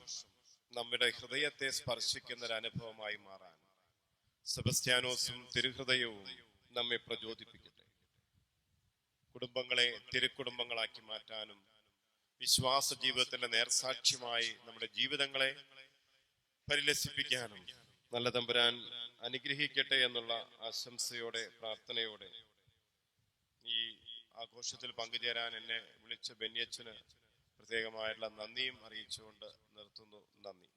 നമ്മുടെ ഹൃദയത്തെ സ്പർശിക്കുന്ന ഒരു അനുഭവമായി മാറാൻ സെബസ്ത്യാനോസും തിരുഹൃദയവും നമ്മെ പ്രചോദിപ്പിക്കട്ടെ. കുടുംബങ്ങളെ തിരുക്കുടുംബങ്ങളാക്കി മാറ്റാനും വിശ്വാസ ജീവിതത്തിന്റെ നേർസാക്ഷ്യമായി നമ്മുടെ ജീവിതങ്ങളെ പരിലസിപ്പിക്കാനും നല്ല തമ്പുരാൻ അനുഗ്രഹിക്കട്ടെ എന്നുള്ള ആശംസയോടെ പ്രാർത്ഥനയോടെ ഈ ആഘോഷത്തിൽ പങ്കുചേരാൻ എന്നെ വിളിച്ച ബെന്യച്ചന് പ്രത്യേകമായിട്ടുള്ള നന്ദിയും അറിയിച്ചുകൊണ്ട് നിർത്തുന്നു. നന്ദി.